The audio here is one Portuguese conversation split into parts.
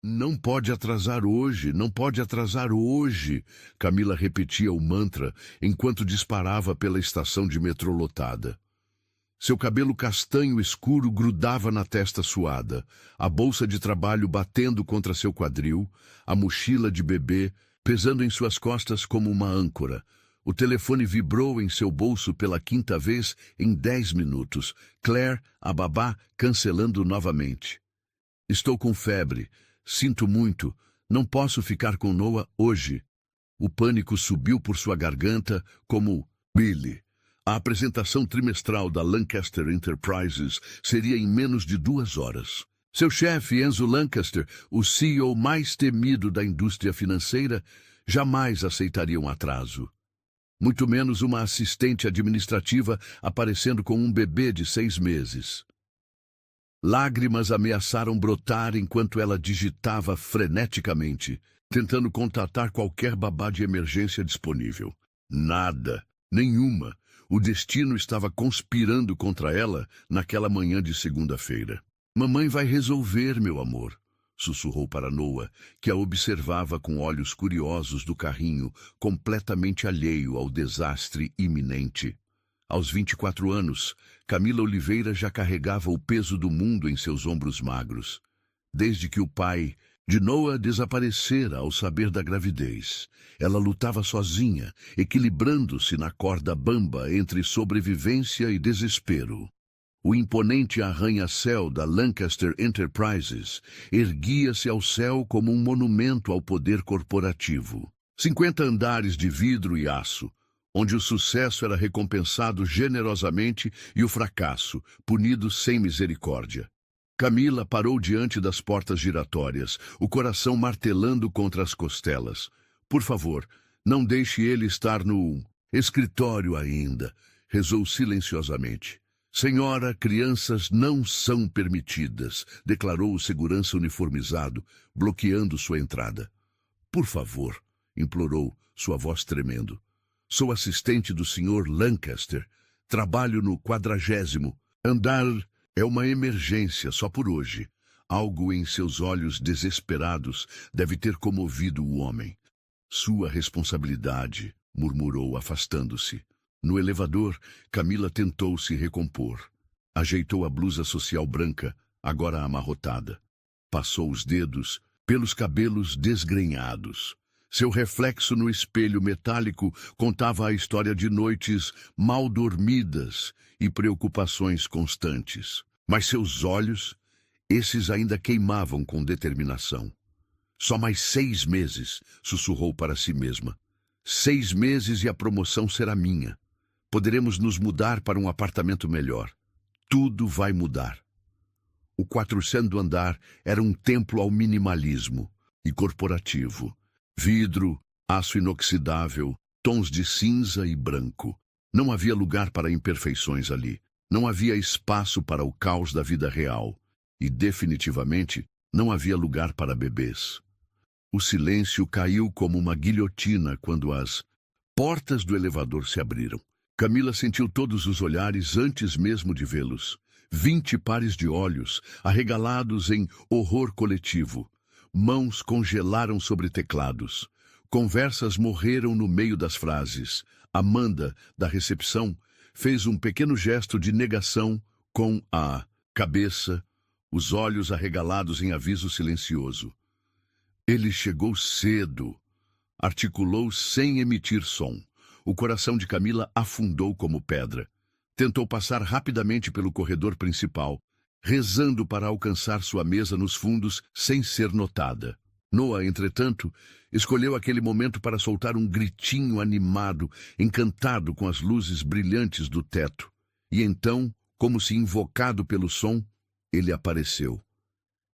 Não pode atrasar hoje, não pode atrasar hoje, Camila repetia o mantra enquanto disparava pela estação de metrô lotada. Seu cabelo castanho escuro grudava na testa suada, a bolsa de trabalho batendo contra seu quadril, a mochila de bebê pesando em suas costas como uma âncora. O telefone vibrou em seu bolso pela quinta vez em 10 minutos. Claire, a babá, cancelando novamente. Estou com febre. Sinto muito. Não posso ficar com Noah hoje. O pânico subiu por sua garganta como Billy. A apresentação trimestral da Lancaster Enterprises seria em menos de 2 horas. Seu chefe, Enzo Lancaster, o CEO mais temido da indústria financeira, jamais aceitaria um atraso. Muito menos uma assistente administrativa aparecendo com um bebê de 6 meses. Lágrimas ameaçaram brotar enquanto ela digitava freneticamente, tentando contatar qualquer babá de emergência disponível. Nada, nenhuma. O destino estava conspirando contra ela naquela manhã de segunda-feira. Mamãe vai resolver, meu amor, sussurrou para Noah, que a observava com olhos curiosos do carrinho, completamente alheio ao desastre iminente. Aos 24 anos, Camila Oliveira já carregava o peso do mundo em seus ombros magros. Desde que o pai de Noah desaparecera ao saber da gravidez, ela lutava sozinha, equilibrando-se na corda bamba entre sobrevivência e desespero. O imponente arranha-céu da Lancaster Enterprises erguia-se ao céu como um monumento ao poder corporativo. 50 andares de vidro e aço, onde o sucesso era recompensado generosamente e o fracasso, punido sem misericórdia. Camila parou diante das portas giratórias, o coração martelando contra as costelas. Por favor, não deixe ele estar no escritório ainda, rezou silenciosamente. Senhora, crianças não são permitidas, declarou o segurança uniformizado, bloqueando sua entrada. Por favor, implorou, sua voz tremendo. Sou assistente do Sr. Lancaster. Trabalho no 40º andar. É uma emergência só por hoje. Algo em seus olhos desesperados deve ter comovido o homem. Sua responsabilidade, murmurou, afastando-se. No elevador, Camila tentou se recompor. Ajeitou a blusa social branca, agora amarrotada. Passou os dedos pelos cabelos desgrenhados. Seu reflexo no espelho metálico contava a história de noites mal dormidas e preocupações constantes. Mas seus olhos, esses ainda queimavam com determinação. Só mais 6 meses, sussurrou para si mesma. 6 meses e a promoção será minha. Poderemos nos mudar para um apartamento melhor. Tudo vai mudar. O 400º andar era um templo ao minimalismo e corporativo. Vidro, aço inoxidável, tons de cinza e branco. Não havia lugar para imperfeições ali. Não havia espaço para o caos da vida real. E, definitivamente, não havia lugar para bebês. O silêncio caiu como uma guilhotina quando as portas do elevador se abriram. Camila sentiu todos os olhares antes mesmo de vê-los. 20 pares de olhos, arregalados em horror coletivo. Mãos congelaram sobre teclados. Conversas morreram no meio das frases. Amanda, da recepção, fez um pequeno gesto de negação com a cabeça, os olhos arregalados em aviso silencioso. Ele chegou cedo, articulou sem emitir som. O coração de Camila afundou como pedra. Tentou passar rapidamente pelo corredor principal, rezando para alcançar sua mesa nos fundos sem ser notada. Noah, entretanto, escolheu aquele momento para soltar um gritinho animado, encantado com as luzes brilhantes do teto. E então, como se invocado pelo som, ele apareceu.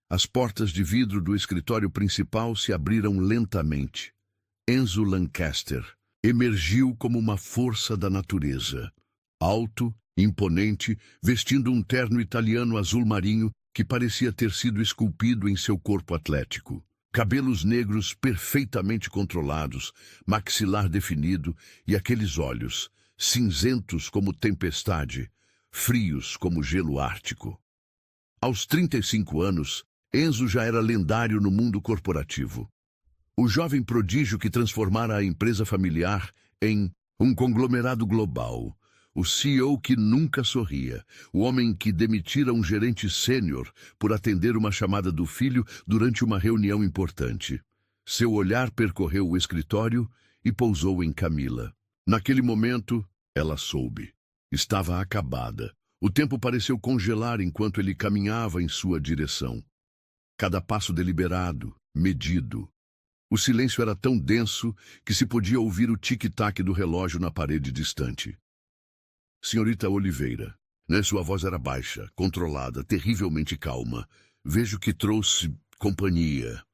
As portas de vidro do escritório principal se abriram lentamente. Enzo Lancaster emergiu como uma força da natureza. Alto, imponente, vestindo um terno italiano azul marinho que parecia ter sido esculpido em seu corpo atlético. Cabelos negros perfeitamente controlados, maxilar definido e aqueles olhos, cinzentos como tempestade, frios como gelo ártico. Aos 35 anos, Enzo já era lendário no mundo corporativo. O jovem prodígio que transformara a empresa familiar em um conglomerado global. O CEO que nunca sorria. O homem que demitira um gerente sênior por atender uma chamada do filho durante uma reunião importante. Seu olhar percorreu o escritório e pousou em Camila. Naquele momento, ela soube. Estava acabada. O tempo pareceu congelar enquanto ele caminhava em sua direção. Cada passo deliberado, medido. O silêncio era tão denso que se podia ouvir o tic-tac do relógio na parede distante. Senhorita Oliveira. Sua voz era baixa, controlada, terrivelmente calma. Vejo que trouxe companhia.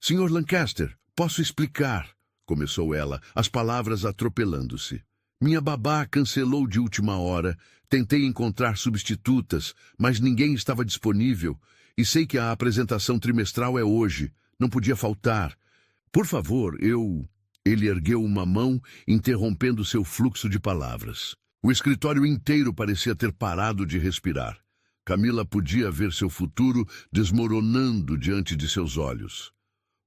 Senhor Lancaster, posso explicar? Começou ela, as palavras atropelando-se. Minha babá cancelou de última hora. Tentei encontrar substitutas, mas ninguém estava disponível. E sei que a apresentação trimestral é hoje. Não podia faltar. Por favor, Ele ergueu uma mão, interrompendo seu fluxo de palavras. O escritório inteiro parecia ter parado de respirar. Camila podia ver seu futuro desmoronando diante de seus olhos.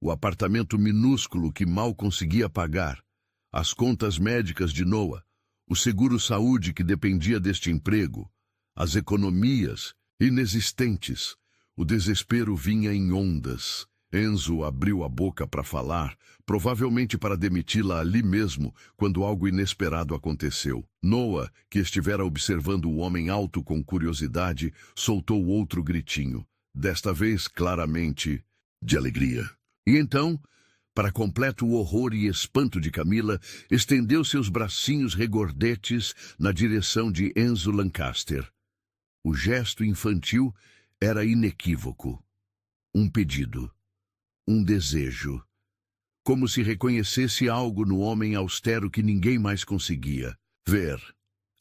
O apartamento minúsculo que mal conseguia pagar, as contas médicas de Noah, o seguro-saúde que dependia deste emprego, as economias inexistentes. O desespero vinha em ondas. Enzo abriu a boca para falar, provavelmente para demiti-la ali mesmo, quando algo inesperado aconteceu. Noah, que estivera observando o homem alto com curiosidade, soltou outro gritinho, desta vez claramente de alegria. E então, para completo horror e espanto de Camila, estendeu seus bracinhos regordetes na direção de Enzo Lancaster. O gesto infantil era inequívoco. Um pedido. Um desejo. Como se reconhecesse algo no homem austero que ninguém mais conseguia ver.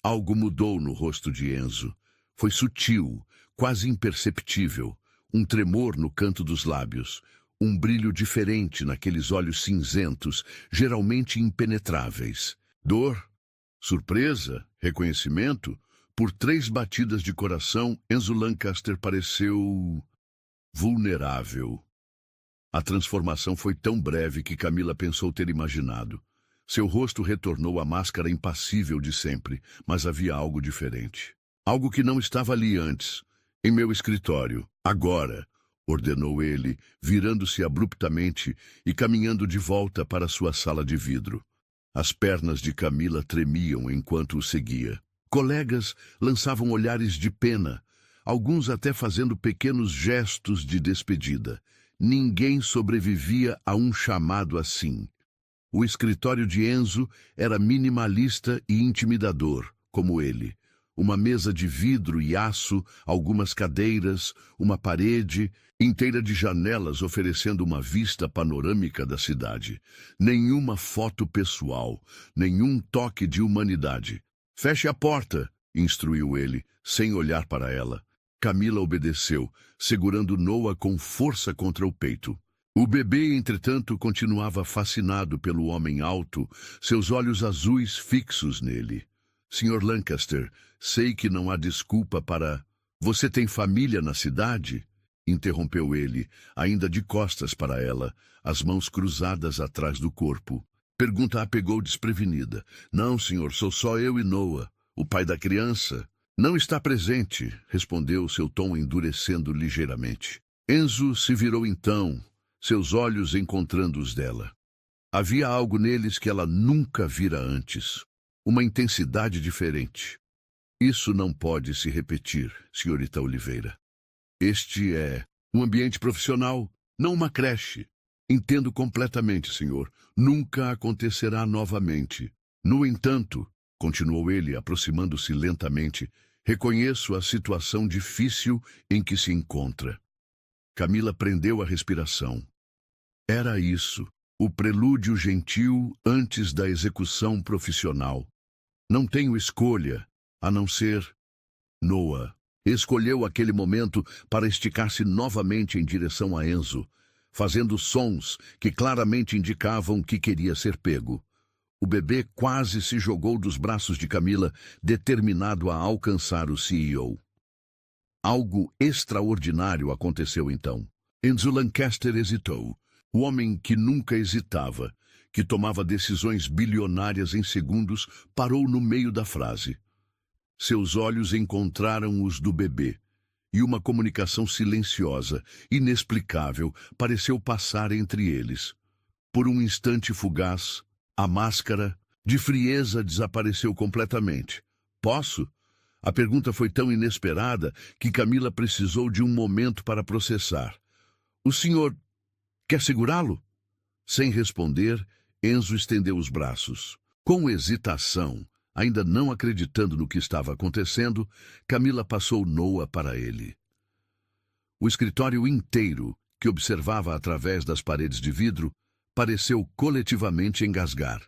Algo mudou no rosto de Enzo. Foi sutil, quase imperceptível. Um tremor no canto dos lábios. Um brilho diferente naqueles olhos cinzentos, geralmente impenetráveis. Dor, surpresa, reconhecimento. Por 3 batidas de coração, Enzo Lancaster pareceu vulnerável. A transformação foi tão breve que Camila pensou ter imaginado. Seu rosto retornou à máscara impassível de sempre, mas havia algo diferente. Algo que não estava ali antes. Em meu escritório. Agora, ordenou ele, virando-se abruptamente e caminhando de volta para sua sala de vidro. As pernas de Camila tremiam enquanto o seguia. Colegas lançavam olhares de pena, alguns até fazendo pequenos gestos de despedida. Ninguém sobrevivia a um chamado assim. O escritório de Enzo era minimalista e intimidador, como ele. Uma mesa de vidro e aço, algumas cadeiras, uma parede inteira de janelas oferecendo uma vista panorâmica da cidade. Nenhuma foto pessoal, nenhum toque de humanidade. Feche a porta, instruiu ele, sem olhar para ela. Camila obedeceu, segurando Noah com força contra o peito. O bebê, entretanto, continuava fascinado pelo homem alto, seus olhos azuis fixos nele. Sr. Lancaster, sei que não há desculpa para... Você tem família na cidade? Interrompeu ele, ainda de costas para ela, as mãos cruzadas atrás do corpo. Pergunta a pegou desprevenida. Não, senhor, sou só eu e Noah, o pai da criança. Não está presente, respondeu, seu tom endurecendo ligeiramente. Enzo se virou então, seus olhos encontrando os dela. Havia algo neles que ela nunca vira antes. Uma intensidade diferente. Isso não pode se repetir, senhorita Oliveira. Este é um ambiente profissional, não uma creche. Entendo completamente, senhor. Nunca acontecerá novamente. No entanto, continuou ele, aproximando-se lentamente, reconheço a situação difícil em que se encontra. Camila prendeu a respiração. Era isso, o prelúdio gentil antes da execução profissional. Não tenho escolha, a não ser... Noah escolheu aquele momento para esticar-se novamente em direção a Enzo, fazendo sons que claramente indicavam que queria ser pego. O bebê quase se jogou dos braços de Camila, determinado a alcançar o CEO. Algo extraordinário aconteceu então. Enzo Lancaster hesitou. O homem que nunca hesitava, que tomava decisões bilionárias em segundos, parou no meio da frase. Seus olhos encontraram os do bebê, e uma comunicação silenciosa, inexplicável, pareceu passar entre eles. Por um instante fugaz, a máscara de frieza desapareceu completamente. Posso? A pergunta foi tão inesperada que Camila precisou de um momento para processar. O senhor quer segurá-lo? Sem responder, Enzo estendeu os braços. Com hesitação, ainda não acreditando no que estava acontecendo, Camila passou Noah para ele. O escritório inteiro, que observava através das paredes de vidro, pareceu coletivamente engasgar.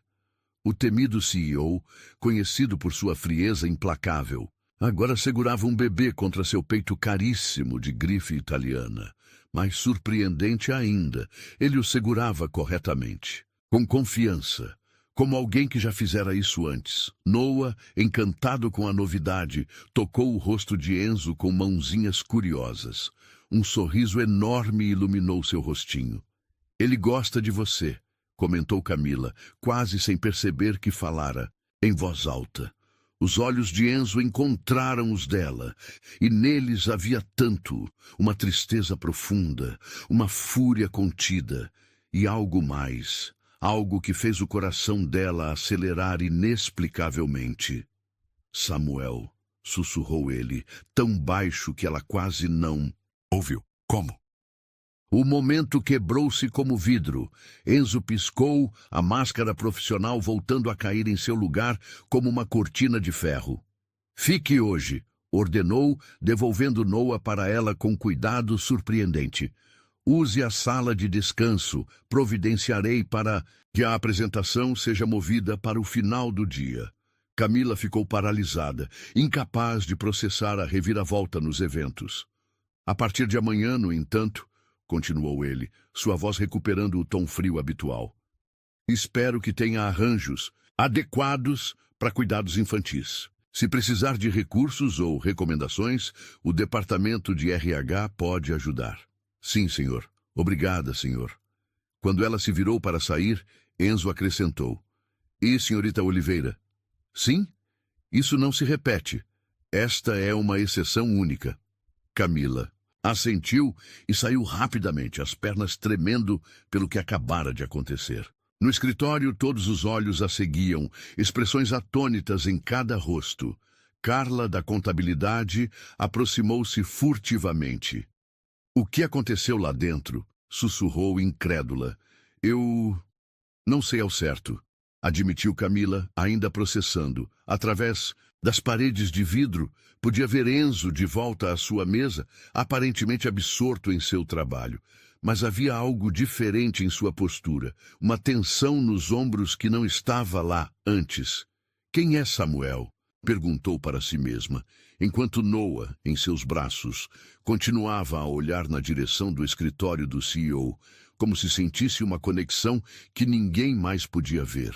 O temido CEO, conhecido por sua frieza implacável, agora segurava um bebê contra seu peito caríssimo de grife italiana. Mais surpreendente ainda, ele o segurava corretamente, com confiança, como alguém que já fizera isso antes. Noah, encantado com a novidade, tocou o rosto de Enzo com mãozinhas curiosas. Um sorriso enorme iluminou seu rostinho. Ele gosta de você, comentou Camila, quase sem perceber que falara, em voz alta. Os olhos de Enzo encontraram os dela, e neles havia tanto, uma tristeza profunda, uma fúria contida, e algo mais, algo que fez o coração dela acelerar inexplicavelmente. Samuel, sussurrou ele, tão baixo que ela quase não ouviu. Como? O momento quebrou-se como vidro. Enzo piscou, a máscara profissional voltando a cair em seu lugar como uma cortina de ferro. Fique hoje, ordenou, devolvendo Noah para ela com cuidado surpreendente. Use a sala de descanso, providenciarei para que a apresentação seja movida para o final do dia. Camila ficou paralisada, incapaz de processar a reviravolta nos eventos. A partir de amanhã, no entanto, continuou ele, sua voz recuperando o tom frio habitual. Espero que tenha arranjos adequados para cuidados infantis. Se precisar de recursos ou recomendações, o departamento de RH pode ajudar. Sim, senhor. Obrigada, senhor. Quando ela se virou para sair, Enzo acrescentou. E, senhorita Oliveira? Sim? Isso não se repete. Esta é uma exceção única. Camila assentiu e saiu rapidamente, as pernas tremendo pelo que acabara de acontecer. No escritório, todos os olhos a seguiam, expressões atônitas em cada rosto. Carla, da contabilidade, aproximou-se furtivamente. O que aconteceu lá dentro? Sussurrou incrédula. Eu não sei ao certo, admitiu Camila, ainda processando. Através das paredes de vidro, podia ver Enzo de volta à sua mesa, aparentemente absorto em seu trabalho. Mas havia algo diferente em sua postura, uma tensão nos ombros que não estava lá antes. Quem é Samuel? Perguntou para si mesma, enquanto Noah, em seus braços, continuava a olhar na direção do escritório do CEO, como se sentisse uma conexão que ninguém mais podia ver.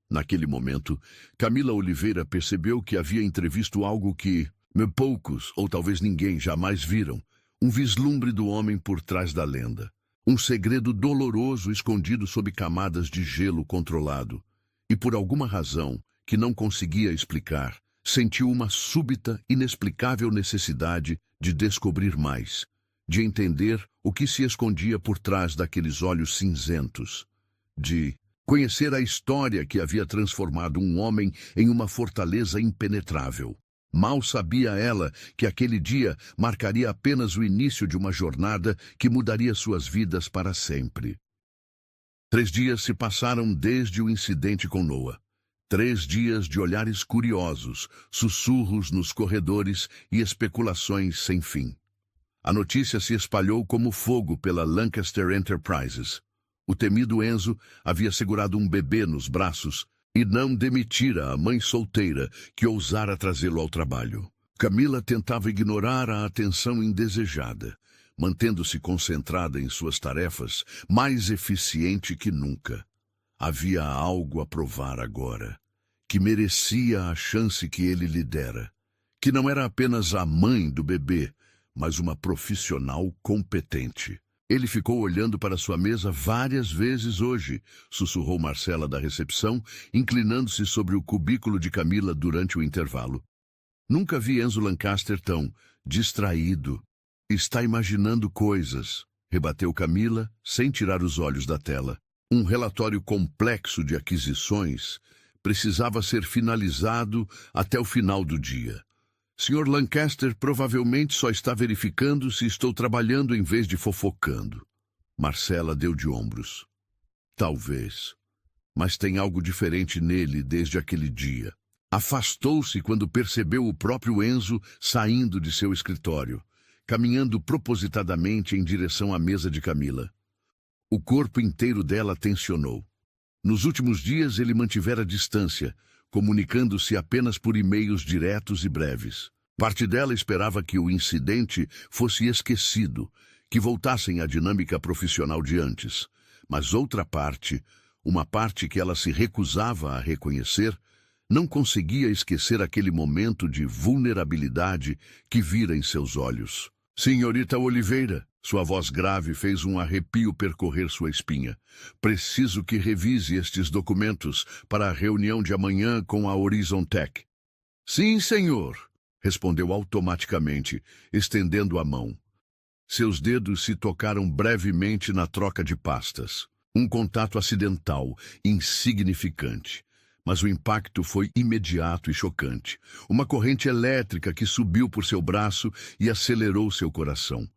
Naquele momento, Camila Oliveira percebeu que havia entrevisto algo que poucos, ou talvez ninguém, jamais viram. Um vislumbre do homem por trás da lenda. Um segredo doloroso escondido sob camadas de gelo controlado. E por alguma razão, que não conseguia explicar, sentiu uma súbita, inexplicável necessidade de descobrir mais, de entender o que se escondia por trás daqueles olhos cinzentos, de conhecer a história que havia transformado um homem em uma fortaleza impenetrável. Mal sabia ela que aquele dia marcaria apenas o início de uma jornada que mudaria suas vidas para sempre. 3 dias se passaram desde o incidente com Noah. 3 dias de olhares curiosos, sussurros nos corredores e especulações sem fim. A notícia se espalhou como fogo pela Lancaster Enterprises. O temido Enzo havia segurado um bebê nos braços e não demitira a mãe solteira que ousara trazê-lo ao trabalho. Camila tentava ignorar a atenção indesejada, mantendo-se concentrada em suas tarefas, mais eficiente que nunca. Havia algo a provar agora, que merecia a chance que ele lhe dera, que não era apenas a mãe do bebê, mas uma profissional competente. Ele ficou olhando para sua mesa várias vezes hoje, sussurrou Marcela da recepção, inclinando-se sobre o cubículo de Camila durante o intervalo. Nunca vi Enzo Lancaster tão distraído. Está imaginando coisas, rebateu Camila, sem tirar os olhos da tela. Um relatório complexo de aquisições precisava ser finalizado até o final do dia. Sr. Lancaster provavelmente só está verificando se estou trabalhando em vez de fofocando. Marcela deu de ombros. Talvez. Mas tem algo diferente nele desde aquele dia. Afastou-se quando percebeu o próprio Enzo saindo de seu escritório, caminhando propositadamente em direção à mesa de Camila. O corpo inteiro dela tensionou. Nos últimos dias ele mantivera distância, comunicando-se apenas por e-mails diretos e breves. Parte dela esperava que o incidente fosse esquecido, que voltassem à dinâmica profissional de antes. Mas outra parte, uma parte que ela se recusava a reconhecer, não conseguia esquecer aquele momento de vulnerabilidade que vira em seus olhos. Senhorita Oliveira, sua voz grave fez um arrepio percorrer sua espinha. Preciso que revise estes documentos para a reunião de amanhã com a Horizon Tech. Sim, senhor, respondeu automaticamente, estendendo a mão. Seus dedos se tocaram brevemente na troca de pastas. Um contato acidental, insignificante. Mas o impacto foi imediato e chocante. Uma corrente elétrica que subiu por seu braço e acelerou seu coração.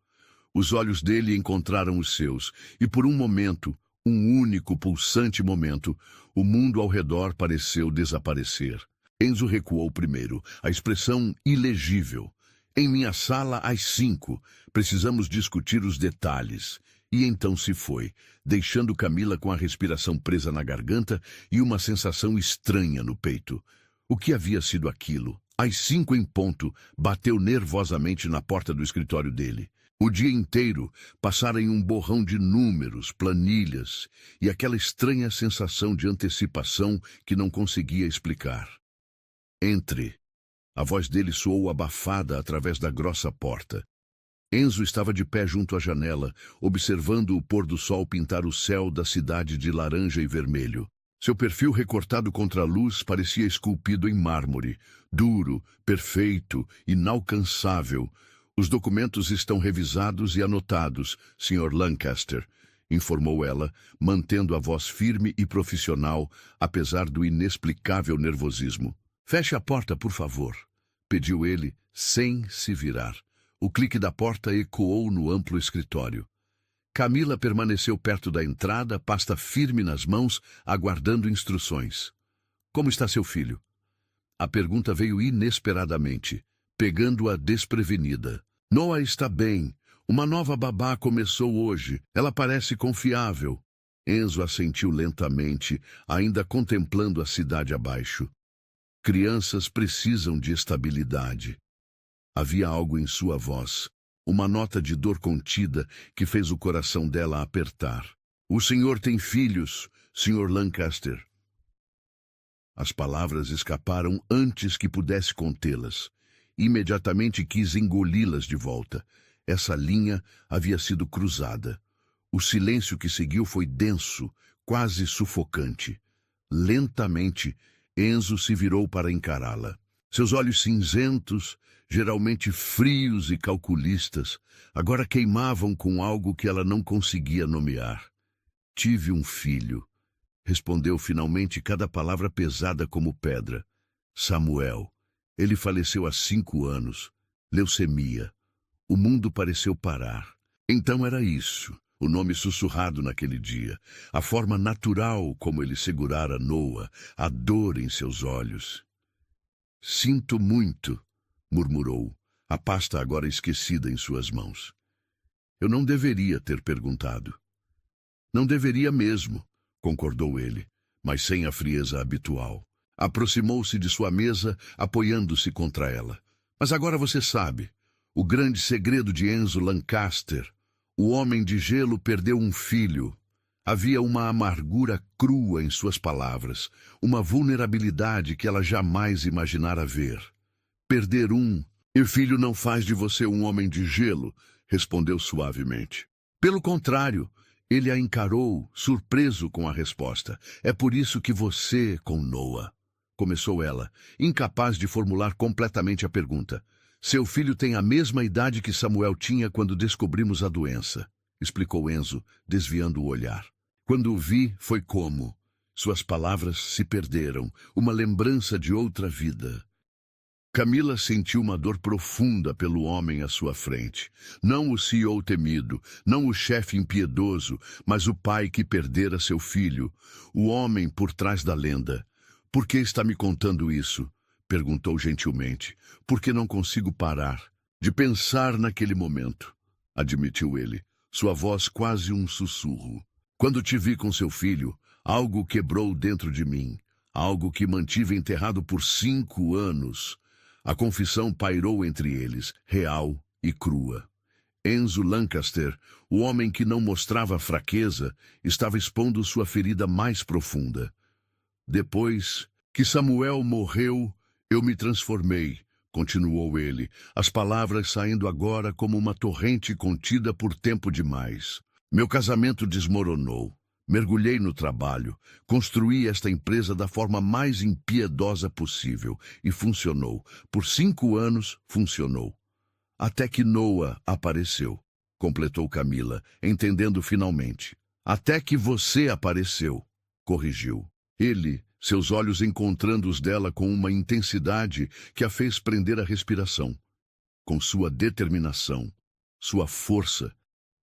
Os olhos dele encontraram os seus, e por um momento, um único pulsante momento, o mundo ao redor pareceu desaparecer. Enzo recuou primeiro, a expressão ilegível. Em minha sala às 5, precisamos discutir os detalhes. E então se foi, deixando Camila com a respiração presa na garganta e uma sensação estranha no peito. O que havia sido aquilo? Às 5 em ponto, bateu nervosamente na porta do escritório dele. O dia inteiro passara em um borrão de números, planilhas e aquela estranha sensação de antecipação que não conseguia explicar. Entre. A voz dele soou abafada através da grossa porta. Enzo estava de pé junto à janela, observando o pôr do sol pintar o céu da cidade de laranja e vermelho. Seu perfil recortado contra a luz parecia esculpido em mármore, duro, perfeito, inalcançável. Os documentos estão revisados e anotados, Sr. Lancaster, informou ela, mantendo a voz firme e profissional, apesar do inexplicável nervosismo. Feche a porta, por favor, pediu ele, sem se virar. O clique da porta ecoou no amplo escritório. Camila permaneceu perto da entrada, pasta firme nas mãos, aguardando instruções. Como está seu filho? A pergunta veio inesperadamente, pegando-a desprevenida. Noah está bem. Uma nova babá começou hoje. Ela parece confiável. Enzo assentiu lentamente, ainda contemplando a cidade abaixo. Crianças precisam de estabilidade. Havia algo em sua voz, uma nota de dor contida que fez o coração dela apertar. O senhor tem filhos, Sr. Lancaster. As palavras escaparam antes que pudesse contê-las. Imediatamente quis engoli-las de volta. Essa linha havia sido cruzada. O silêncio que seguiu foi denso, quase sufocante. Lentamente, Enzo se virou para encará-la. Seus olhos cinzentos, geralmente frios e calculistas, agora queimavam com algo que ela não conseguia nomear. Tive um filho. Respondeu finalmente, cada palavra pesada como pedra. Samuel. Ele faleceu há 5 anos. Leucemia. O mundo pareceu parar. Então era isso, o nome sussurrado naquele dia, a forma natural como ele segurara Noah, a dor em seus olhos. Sinto muito, murmurou, a pasta agora esquecida em suas mãos. Eu não deveria ter perguntado. Não deveria mesmo, concordou ele, mas sem a frieza habitual. Aproximou-se de sua mesa, apoiando-se contra ela. Mas agora você sabe, o grande segredo de Enzo Lancaster. O homem de gelo perdeu um filho. Havia uma amargura crua em suas palavras, uma vulnerabilidade que ela jamais imaginara ver. Perder um E filho não faz de você um homem de gelo, respondeu suavemente. Pelo contrário, ele a encarou, surpreso com a resposta. É por isso que você com Noa, começou ela, incapaz de formular completamente a pergunta. Seu filho tem a mesma idade que Samuel tinha quando descobrimos a doença, explicou Enzo, desviando o olhar. Quando o vi, foi como. Suas palavras se perderam, uma lembrança de outra vida. Camila sentiu uma dor profunda pelo homem à sua frente. Não o CEO temido, não o chefe impiedoso, mas o pai que perdera seu filho, o homem por trás da lenda. Por que está me contando isso? Perguntou gentilmente. Porque não consigo parar de pensar naquele momento, admitiu ele, sua voz quase um sussurro. Quando te vi com seu filho, algo quebrou dentro de mim, algo que mantive enterrado por 5 anos. A confissão pairou entre eles, real e crua. Enzo Lancaster, o homem que não mostrava fraqueza, estava expondo sua ferida mais profunda. Depois que Samuel morreu, eu me transformei, continuou ele, as palavras saindo agora como uma torrente contida por tempo demais. Meu casamento desmoronou. Mergulhei no trabalho, construí esta empresa da forma mais impiedosa possível e funcionou. Por 5 anos, funcionou. Até que Noa apareceu, completou Camila, entendendo finalmente. Até que você apareceu, corrigiu. Ele, seus olhos encontrando os dela com uma intensidade que a fez prender a respiração. Com sua determinação, sua força,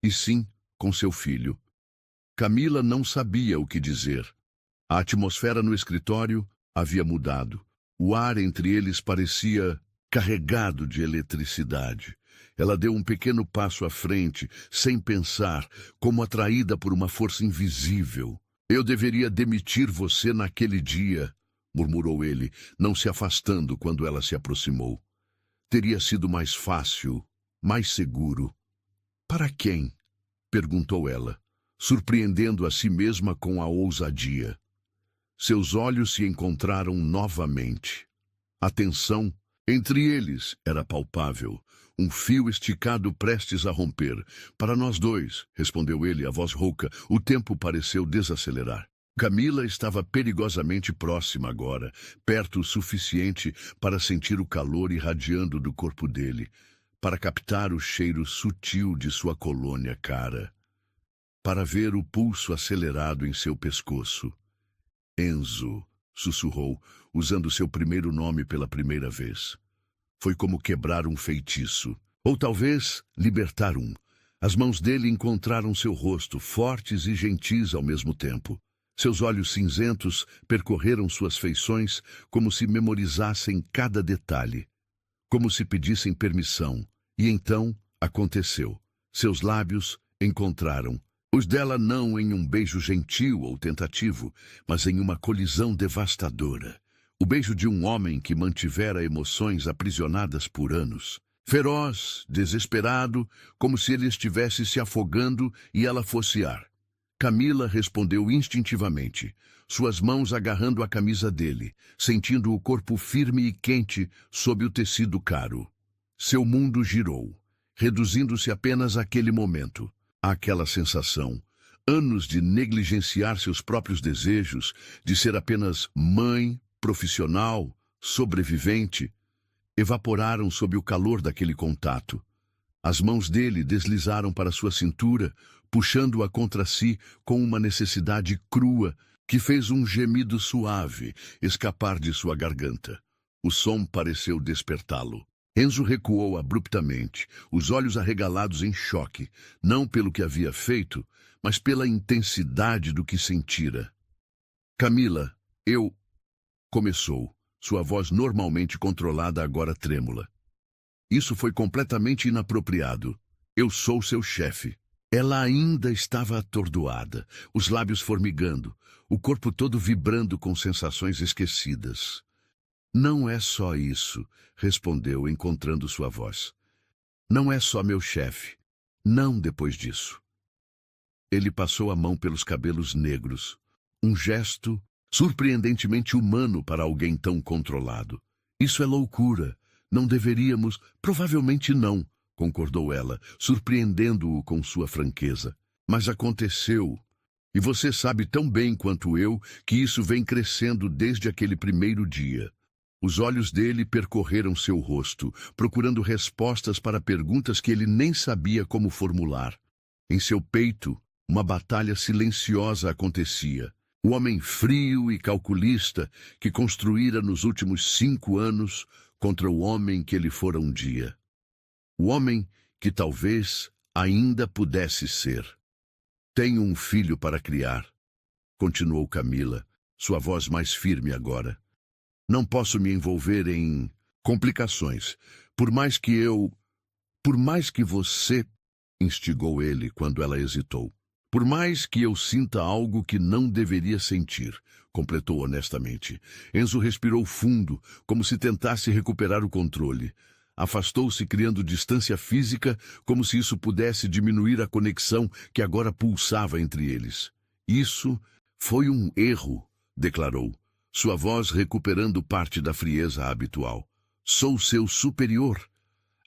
e sim, com seu filho. Camila não sabia o que dizer. A atmosfera no escritório havia mudado. O ar entre eles parecia carregado de eletricidade. Ela deu um pequeno passo à frente, sem pensar, como atraída por uma força invisível. Eu deveria demitir você naquele dia, murmurou ele, não se afastando quando ela se aproximou. Teria sido mais fácil, mais seguro. Para quem? Perguntou ela, surpreendendo a si mesma com a ousadia. Seus olhos se encontraram novamente. A tensão entre eles era palpável, um fio esticado prestes a romper. Para nós dois, respondeu ele, a voz rouca, o tempo pareceu desacelerar. Camila estava perigosamente próxima agora, perto o suficiente para sentir o calor irradiando do corpo dele, para captar o cheiro sutil de sua colônia cara, para ver o pulso acelerado em seu pescoço. Enzo, sussurrou, usando seu primeiro nome pela primeira vez. Foi como quebrar um feitiço, ou talvez libertar um. As mãos dele encontraram seu rosto, fortes e gentis ao mesmo tempo. Seus olhos cinzentos percorreram suas feições como se memorizassem cada detalhe, como se pedissem permissão. E então aconteceu. Seus lábios encontraram os dela não em um beijo gentil ou tentativo, mas em uma colisão devastadora. O beijo de um homem que mantivera emoções aprisionadas por anos. Feroz, desesperado, como se ele estivesse se afogando e ela fosse ar. Camila respondeu instintivamente, suas mãos agarrando a camisa dele, sentindo o corpo firme e quente sob o tecido caro. Seu mundo girou, reduzindo-se apenas àquele momento. Aquela sensação, anos de negligenciar seus próprios desejos, de ser apenas mãe, profissional, sobrevivente, evaporaram sob o calor daquele contato. As mãos dele deslizaram para sua cintura, puxando-a contra si com uma necessidade crua que fez um gemido suave escapar de sua garganta. O som pareceu despertá-lo. Enzo recuou abruptamente, os olhos arregalados em choque, não pelo que havia feito, mas pela intensidade do que sentira. Camila, eu... começou, sua voz normalmente controlada agora trêmula. Isso foi completamente inapropriado. Eu sou seu chefe. Ela ainda estava atordoada, os lábios formigando, o corpo todo vibrando com sensações esquecidas. Não é só isso, respondeu, encontrando sua voz. Não é só meu chefe. Não depois disso. Ele passou a mão pelos cabelos negros. Um gesto surpreendentemente humano para alguém tão controlado. Isso é loucura. Não deveríamos... Provavelmente não, concordou ela, surpreendendo-o com sua franqueza. Mas aconteceu. E você sabe tão bem quanto eu que isso vem crescendo desde aquele primeiro dia. Os olhos dele percorreram seu rosto, procurando respostas para perguntas que ele nem sabia como formular. Em seu peito, uma batalha silenciosa acontecia. O homem frio e calculista que construíra nos últimos 5 anos contra o homem que ele fora um dia. O homem que talvez ainda pudesse ser. Tenho um filho para criar, continuou Camila, sua voz mais firme agora. Não posso me envolver em complicações, por mais que você, instigou ele quando ela hesitou. Por mais que eu sinta algo que não deveria sentir, completou honestamente. Enzo respirou fundo, como se tentasse recuperar o controle. Afastou-se, criando distância física, como se isso pudesse diminuir a conexão que agora pulsava entre eles. Isso foi um erro, declarou, sua voz recuperando parte da frieza habitual. Sou seu superior.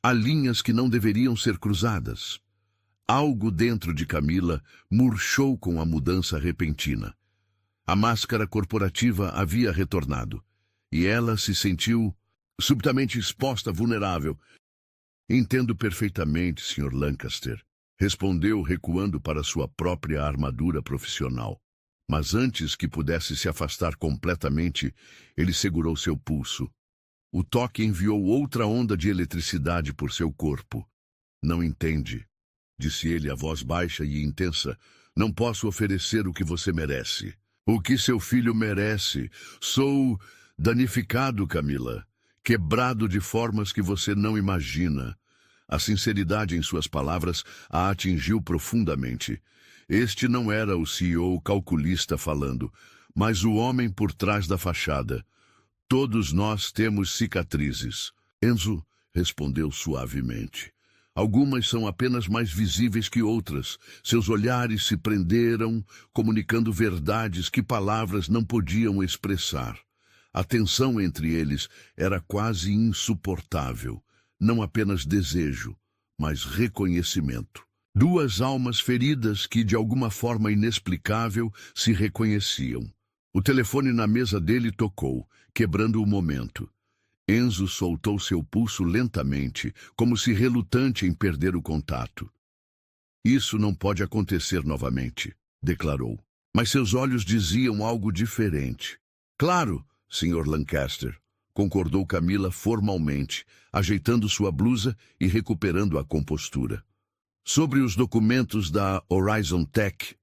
Há linhas que não deveriam ser cruzadas. Algo dentro de Camila murchou com a mudança repentina. A máscara corporativa havia retornado, e ela se sentiu subitamente exposta, vulnerável. Entendo perfeitamente, Sr. Lancaster, respondeu recuando para sua própria armadura profissional. Mas antes que pudesse se afastar completamente, ele segurou seu pulso. O toque enviou outra onda de eletricidade por seu corpo. Não entende, disse ele a voz baixa e intensa. Não posso oferecer o que você merece. O que seu filho merece. Sou danificado, Camila. Quebrado de formas que você não imagina. A sinceridade em suas palavras a atingiu profundamente. Este não era o CEO calculista falando, mas o homem por trás da fachada. Todos nós temos cicatrizes. Enzo respondeu suavemente. Algumas são apenas mais visíveis que outras. Seus olhares se prenderam, comunicando verdades que palavras não podiam expressar. A tensão entre eles era quase insuportável. Não apenas desejo, mas reconhecimento. Duas almas feridas que, de alguma forma inexplicável, se reconheciam. O telefone na mesa dele tocou, quebrando o momento. Enzo soltou seu pulso lentamente, como se relutante em perder o contato. Isso não pode acontecer novamente, declarou. Mas seus olhos diziam algo diferente. Claro, Sr. Lancaster, concordou Camila formalmente, ajeitando sua blusa e recuperando a compostura. Sobre os documentos da Horizon Tech,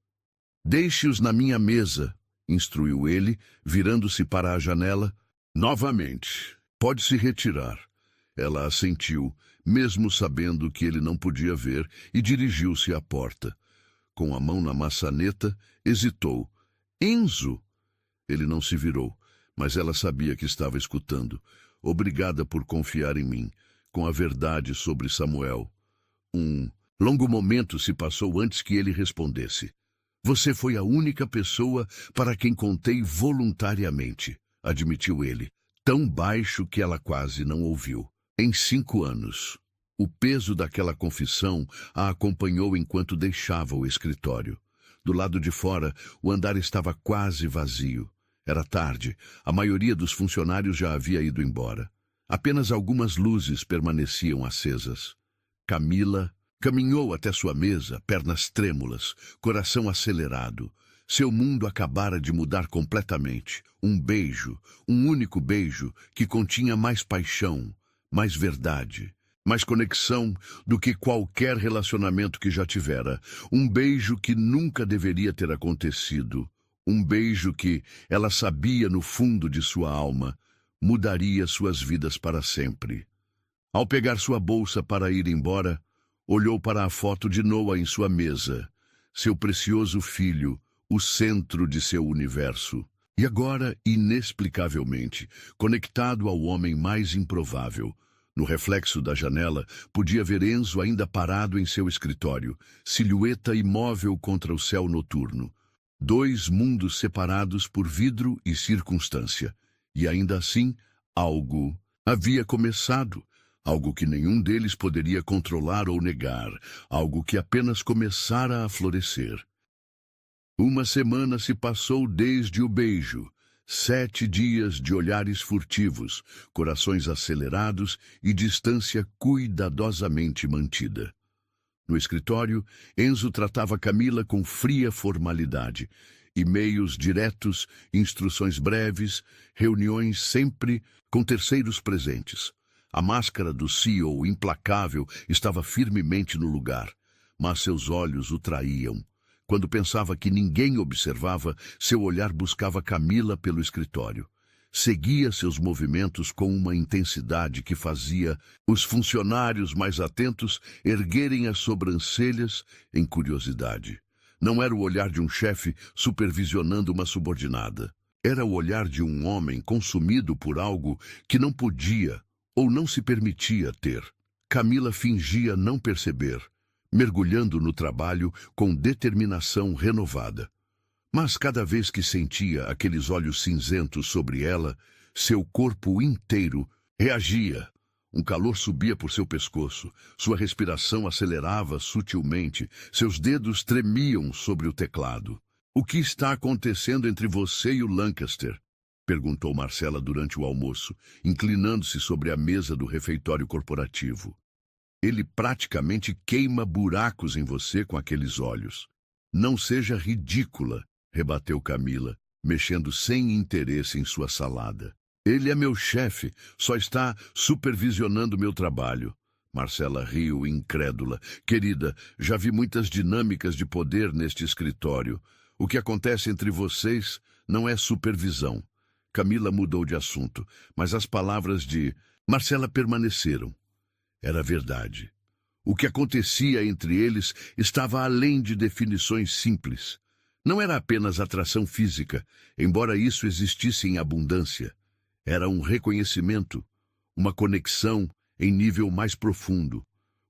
deixe-os na minha mesa, instruiu ele, virando-se para a janela. Novamente, pode se retirar. Ela assentiu, mesmo sabendo que ele não podia ver, e dirigiu-se à porta. Com a mão na maçaneta, hesitou. Enzo! Ele não se virou, mas ela sabia que estava escutando. Obrigada por confiar em mim, com a verdade sobre Samuel. Um longo momento se passou antes que ele respondesse. Você foi a única pessoa para quem contei voluntariamente, admitiu ele, tão baixo que ela quase não ouviu. Em 5 anos. O peso daquela confissão a acompanhou enquanto deixava o escritório. Do lado de fora, o andar estava quase vazio. Era tarde, a maioria dos funcionários já havia ido embora. Apenas algumas luzes permaneciam acesas. Camila caminhou até sua mesa, pernas trêmulas, coração acelerado. Seu mundo acabara de mudar completamente. Um beijo, um único beijo, que continha mais paixão, mais verdade, mais conexão do que qualquer relacionamento que já tivera. Um beijo que nunca deveria ter acontecido. Um beijo que, ela sabia no fundo de sua alma, mudaria suas vidas para sempre. Ao pegar sua bolsa para ir embora, olhou para a foto de Noah em sua mesa, seu precioso filho, o centro de seu universo. E agora, inexplicavelmente, conectado ao homem mais improvável. No reflexo da janela, podia ver Enzo ainda parado em seu escritório, silhueta imóvel contra o céu noturno. 2 mundos separados por vidro e circunstância. E ainda assim, algo havia começado. algo que nenhum deles poderia controlar ou negar, algo que apenas começara a florescer. Uma semana se passou desde o beijo. 7 dias de olhares furtivos, corações acelerados e distância cuidadosamente mantida. No escritório, Enzo tratava Camila com fria formalidade. E-mails diretos, instruções breves, reuniões sempre com terceiros presentes. A máscara do CEO implacável estava firmemente no lugar, mas seus olhos o traíam. Quando pensava que ninguém observava, seu olhar buscava Camila pelo escritório. Seguia seus movimentos com uma intensidade que fazia os funcionários mais atentos erguerem as sobrancelhas em curiosidade. Não era o olhar de um chefe supervisionando uma subordinada. Era o olhar de um homem consumido por algo que não podia ou não se permitia ter. Camila fingia não perceber, mergulhando no trabalho com determinação renovada. Mas cada vez que sentia aqueles olhos cinzentos sobre ela, seu corpo inteiro reagia. Um calor subia por seu pescoço, sua respiração acelerava sutilmente, seus dedos tremiam sobre o teclado. "O que está acontecendo entre você e o Lancaster?" perguntou Marcela durante o almoço, inclinando-se sobre a mesa do refeitório corporativo. "Ele praticamente queima buracos em você com aqueles olhos." "Não seja ridícula", rebateu Camila, mexendo sem interesse em sua salada. "Ele é meu chefe, só está supervisionando meu trabalho." Marcela riu, incrédula. "Querida, já vi muitas dinâmicas de poder neste escritório. O que acontece entre vocês não é supervisão." Camila mudou de assunto, mas as palavras de Marcela permaneceram. Era verdade. O que acontecia entre eles estava além de definições simples. Não era apenas atração física, embora isso existisse em abundância. Era um reconhecimento, uma conexão em nível mais profundo,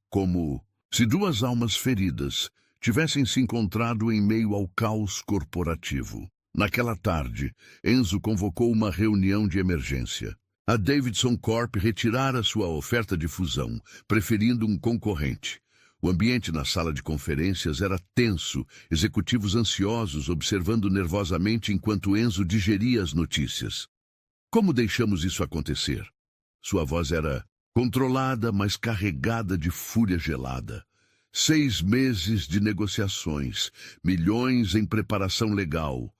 como se duas almas feridas tivessem se encontrado em meio ao caos corporativo. Naquela tarde, Enzo convocou uma reunião de emergência. A Davidson Corp retirara sua oferta de fusão, preferindo um concorrente. O ambiente na sala de conferências era tenso, executivos ansiosos observando nervosamente enquanto Enzo digeria as notícias. "Como deixamos isso acontecer?" Sua voz era controlada, mas carregada de fúria gelada. 6 meses de negociações, milhões em preparação legal.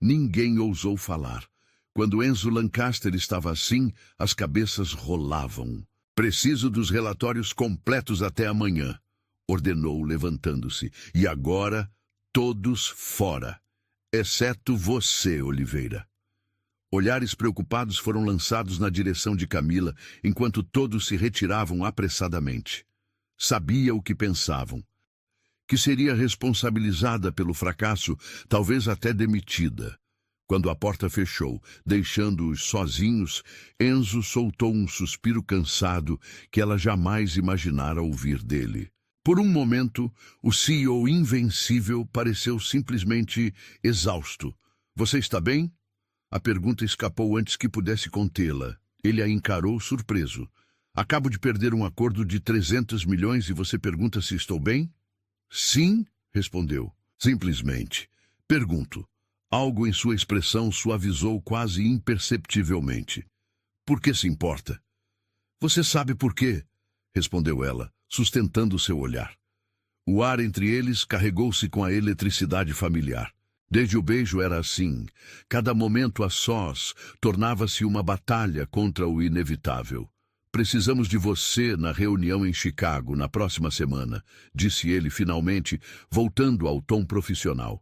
Ninguém ousou falar. Quando Enzo Lancaster estava assim, as cabeças rolavam. "Preciso dos relatórios completos até amanhã", ordenou, levantando-se. "E agora, todos fora. Exceto você, Oliveira." Olhares preocupados foram lançados na direção de Camila, enquanto todos se retiravam apressadamente. Sabia o que pensavam. Que seria responsabilizada pelo fracasso, talvez até demitida. Quando a porta fechou, deixando-os sozinhos, Enzo soltou um suspiro cansado que ela jamais imaginara ouvir dele. Por um momento, o CEO invencível pareceu simplesmente exausto. "Você está bem?" A pergunta escapou antes que pudesse contê-la. Ele a encarou surpreso. "Acabo de perder um acordo de 300 milhões e você pergunta se estou bem?" "Sim", respondeu. "Simplesmente. Pergunto." Algo em sua expressão suavizou quase imperceptivelmente. "Por que se importa?" "Você sabe por quê", respondeu ela, sustentando seu olhar. O ar entre eles carregou-se com a eletricidade familiar. Desde o beijo era assim. Cada momento a sós tornava-se uma batalha contra o inevitável. "Precisamos de você na reunião em Chicago na próxima semana", disse ele finalmente, voltando ao tom profissional.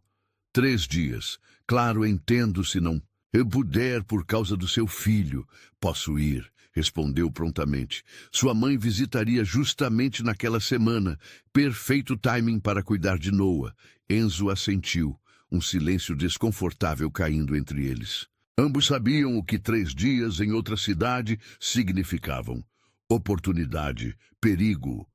3 dias. "Claro, entendo se não eu puder por causa do seu filho. Posso ir", respondeu prontamente. Sua mãe visitaria justamente naquela semana. Perfeito timing para cuidar de Noah. Enzo assentiu, um silêncio desconfortável caindo entre eles. Ambos sabiam o que 3 dias em outra cidade significavam. Oportunidade, perigo.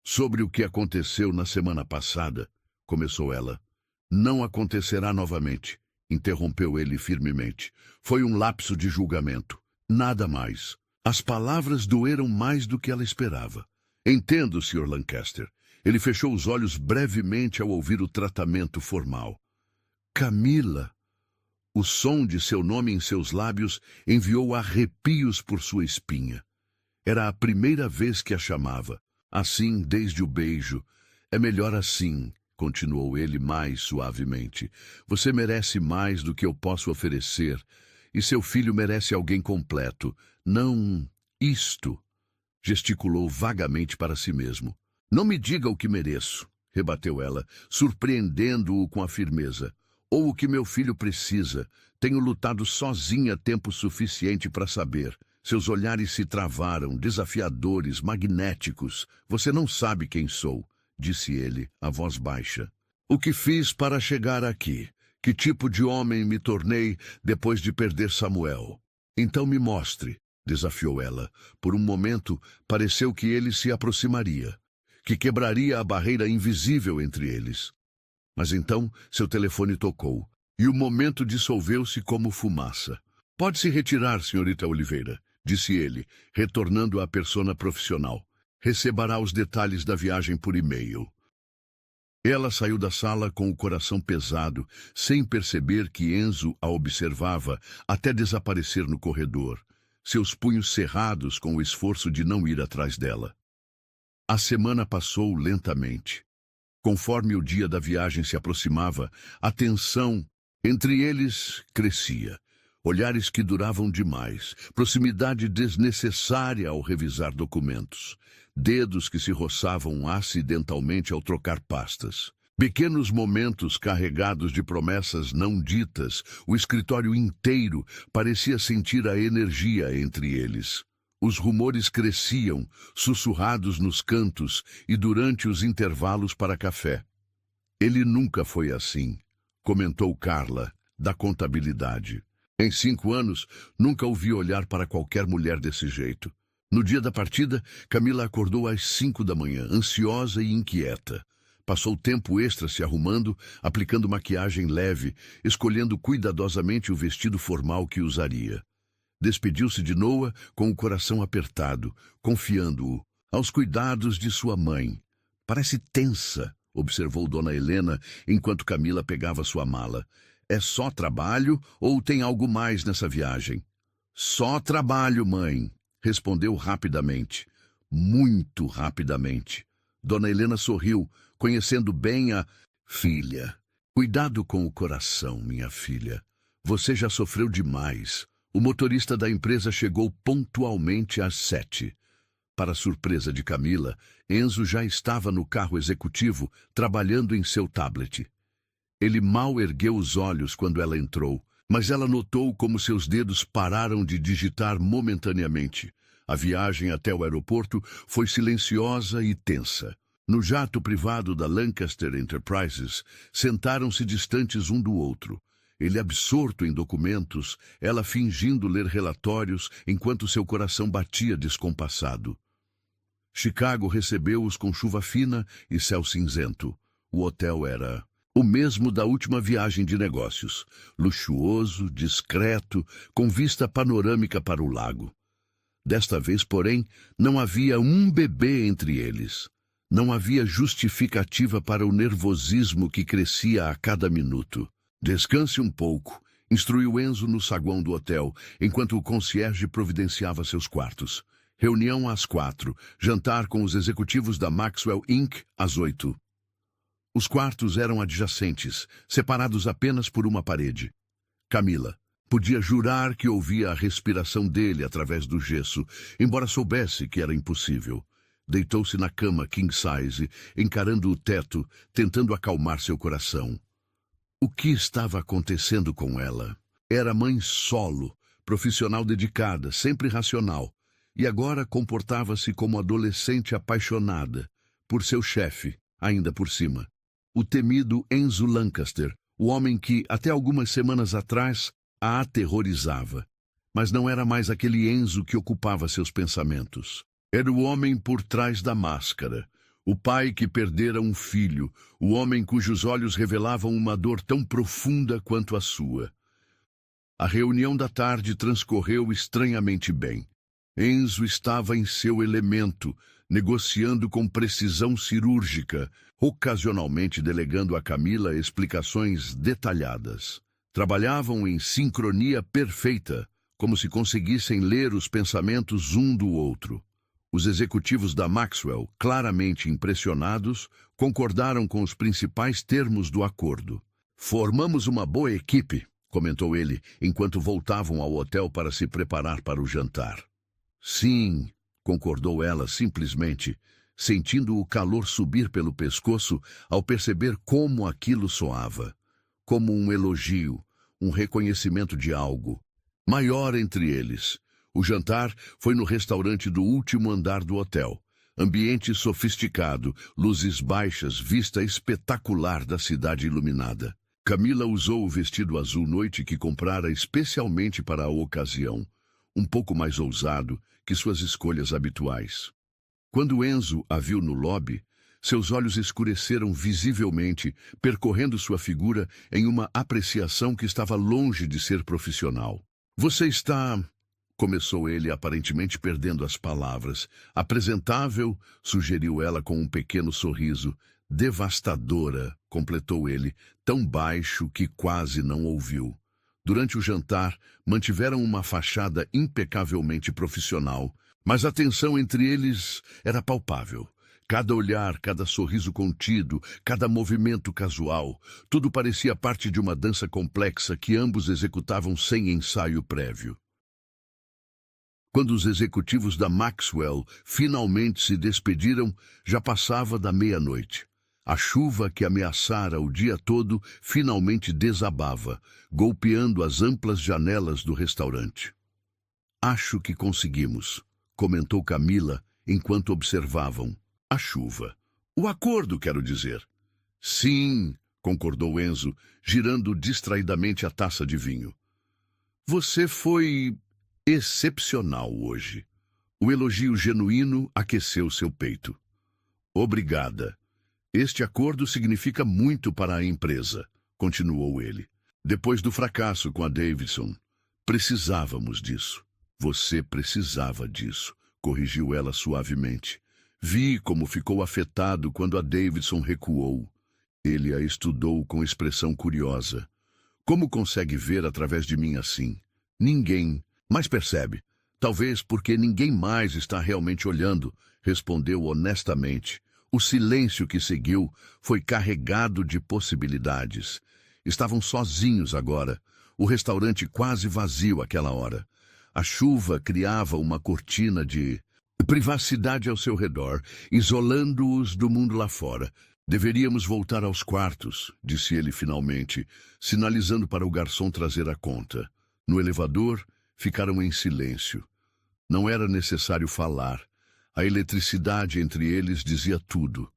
"Sobre o que aconteceu na semana passada", começou ela. "Não acontecerá novamente", interrompeu ele firmemente. "Foi um lapso de julgamento. Nada mais." As palavras doeram mais do que ela esperava. Entendo, Sr. Lancaster. Ele fechou os olhos brevemente ao ouvir o tratamento formal. Camila. O som de seu nome em seus lábios enviou arrepios por sua espinha. Era a primeira vez que a chamava. Assim, desde o beijo. É melhor assim, continuou ele mais suavemente. Você merece mais do que eu posso oferecer. E seu filho merece alguém completo. Não isto, gesticulou vagamente para si mesmo. Não me diga o que mereço, rebateu ela, surpreendendo-o com a firmeza. Ou o que meu filho precisa. Tenho lutado sozinha tempo suficiente para saber. Seus olhares se travaram, desafiadores, magnéticos. Você não sabe quem sou, disse ele, a voz baixa. O que fiz para chegar aqui? Que tipo de homem me tornei depois de perder Samuel? Então me mostre, desafiou ela. Por um momento, pareceu que ele se aproximaria, que quebraria a barreira invisível entre eles. Mas então seu telefone tocou, e o momento dissolveu-se como fumaça. Pode se retirar, senhorita Oliveira, disse ele, retornando à persona profissional. Receberá os detalhes da viagem por e-mail. Ela saiu da sala com o coração pesado, sem perceber que Enzo a observava até desaparecer no corredor, seus punhos cerrados com o esforço de não ir atrás dela. A semana passou lentamente. Conforme o dia da viagem se aproximava, a tensão entre eles crescia. Olhares que duravam demais, proximidade desnecessária ao revisar documentos, dedos que se roçavam acidentalmente ao trocar pastas. Pequenos momentos carregados de promessas não ditas, o escritório inteiro parecia sentir a energia entre eles. Os rumores cresciam, sussurrados nos cantos e durante os intervalos para café. Ele nunca foi assim, comentou Carla, da contabilidade. Em 5 anos, nunca o vi olhar para qualquer mulher desse jeito. No dia da partida, Camila acordou às 5 da manhã, ansiosa e inquieta. Passou tempo extra se arrumando, aplicando maquiagem leve, escolhendo cuidadosamente o vestido formal que usaria. Despediu-se de Noah com o coração apertado, confiando-o aos cuidados de sua mãe. Parece tensa, observou Dona Helena enquanto Camila pegava sua mala. É só trabalho ou tem algo mais nessa viagem? Só trabalho, mãe, respondeu rapidamente. Muito rapidamente. Dona Helena sorriu, conhecendo bem a filha. Cuidado com o coração, minha filha. Você já sofreu demais. O motorista da empresa chegou pontualmente às 7. Para surpresa de Camila, Enzo já estava no carro executivo, trabalhando em seu tablet. Ele mal ergueu os olhos quando ela entrou, mas ela notou como seus dedos pararam de digitar momentaneamente. A viagem até o aeroporto foi silenciosa e tensa. No jato privado da Lancaster Enterprises, sentaram-se distantes um do outro. Ele absorto em documentos, ela fingindo ler relatórios enquanto seu coração batia descompassado. Chicago recebeu-os com chuva fina e céu cinzento. O hotel era o mesmo da última viagem de negócios, luxuoso, discreto, com vista panorâmica para o lago. Desta vez, porém, não havia um bebê entre eles. Não havia justificativa para o nervosismo que crescia a cada minuto. Descanse um pouco, instruiu Enzo no saguão do hotel, enquanto o concierge providenciava seus quartos. Reunião às 4, jantar com os executivos da Maxwell Inc. às 8. Os quartos eram adjacentes, separados apenas por uma parede. Camila podia jurar que ouvia a respiração dele através do gesso, embora soubesse que era impossível. Deitou-se na cama king size, encarando o teto, tentando acalmar seu coração. O que estava acontecendo com ela? Era mãe solo, profissional dedicada, sempre racional, e agora comportava-se como adolescente apaixonada por seu chefe, ainda por cima. O temido Enzo Lancaster, o homem que, até algumas semanas atrás, a aterrorizava. Mas não era mais aquele Enzo que ocupava seus pensamentos. Era o homem por trás da máscara, o pai que perdera um filho, o homem cujos olhos revelavam uma dor tão profunda quanto a sua. A reunião da tarde transcorreu estranhamente bem. Enzo estava em seu elemento, negociando com precisão cirúrgica, ocasionalmente delegando a Camila explicações detalhadas. Trabalhavam em sincronia perfeita, como se conseguissem ler os pensamentos um do outro. Os executivos da Maxwell, claramente impressionados, concordaram com os principais termos do acordo. "Formamos uma boa equipe", comentou ele, enquanto voltavam ao hotel para se preparar para o jantar. "Sim", concordou ela simplesmente, sentindo o calor subir pelo pescoço ao perceber como aquilo soava. Como um elogio, um reconhecimento de algo maior entre eles. O jantar foi no restaurante do último andar do hotel. Ambiente sofisticado, luzes baixas, vista espetacular da cidade iluminada. Camila usou o vestido azul noite que comprara especialmente para a ocasião, um pouco mais ousado que suas escolhas habituais. Quando Enzo a viu no lobby, seus olhos escureceram visivelmente, percorrendo sua figura em uma apreciação que estava longe de ser profissional. "Você está..." começou ele, aparentemente perdendo as palavras. "Apresentável", sugeriu ela com um pequeno sorriso. "Devastadora", completou ele, tão baixo que quase não ouviu. Durante o jantar, mantiveram uma fachada impecavelmente profissional, mas a tensão entre eles era palpável. Cada olhar, cada sorriso contido, cada movimento casual, tudo parecia parte de uma dança complexa que ambos executavam sem ensaio prévio. Quando os executivos da Maxwell finalmente se despediram, já passava da meia-noite. A chuva que ameaçara o dia todo finalmente desabava, golpeando as amplas janelas do restaurante. "Acho que conseguimos", comentou Camila enquanto observavam. "A chuva. O acordo, quero dizer." "Sim", concordou Enzo, girando distraidamente a taça de vinho. "Você foi excepcional hoje." O elogio genuíno aqueceu seu peito. "Obrigada. Este acordo significa muito para a empresa", continuou ele. "Depois do fracasso com a Davidson, precisávamos disso." "Você precisava disso", corrigiu ela suavemente. "Vi como ficou afetado quando a Davidson recuou." Ele a estudou com expressão curiosa. "Como consegue ver através de mim assim?" "Ninguém. Mas percebe. Talvez porque ninguém mais está realmente olhando", respondeu honestamente. O silêncio que seguiu foi carregado de possibilidades. Estavam sozinhos agora, o restaurante quase vazio àquela hora. A chuva criava uma cortina de privacidade ao seu redor, isolando-os do mundo lá fora. "Deveríamos voltar aos quartos", disse ele finalmente, sinalizando para o garçom trazer a conta. No elevador, ficaram em silêncio. Não era necessário falar. A eletricidade entre eles dizia tudo.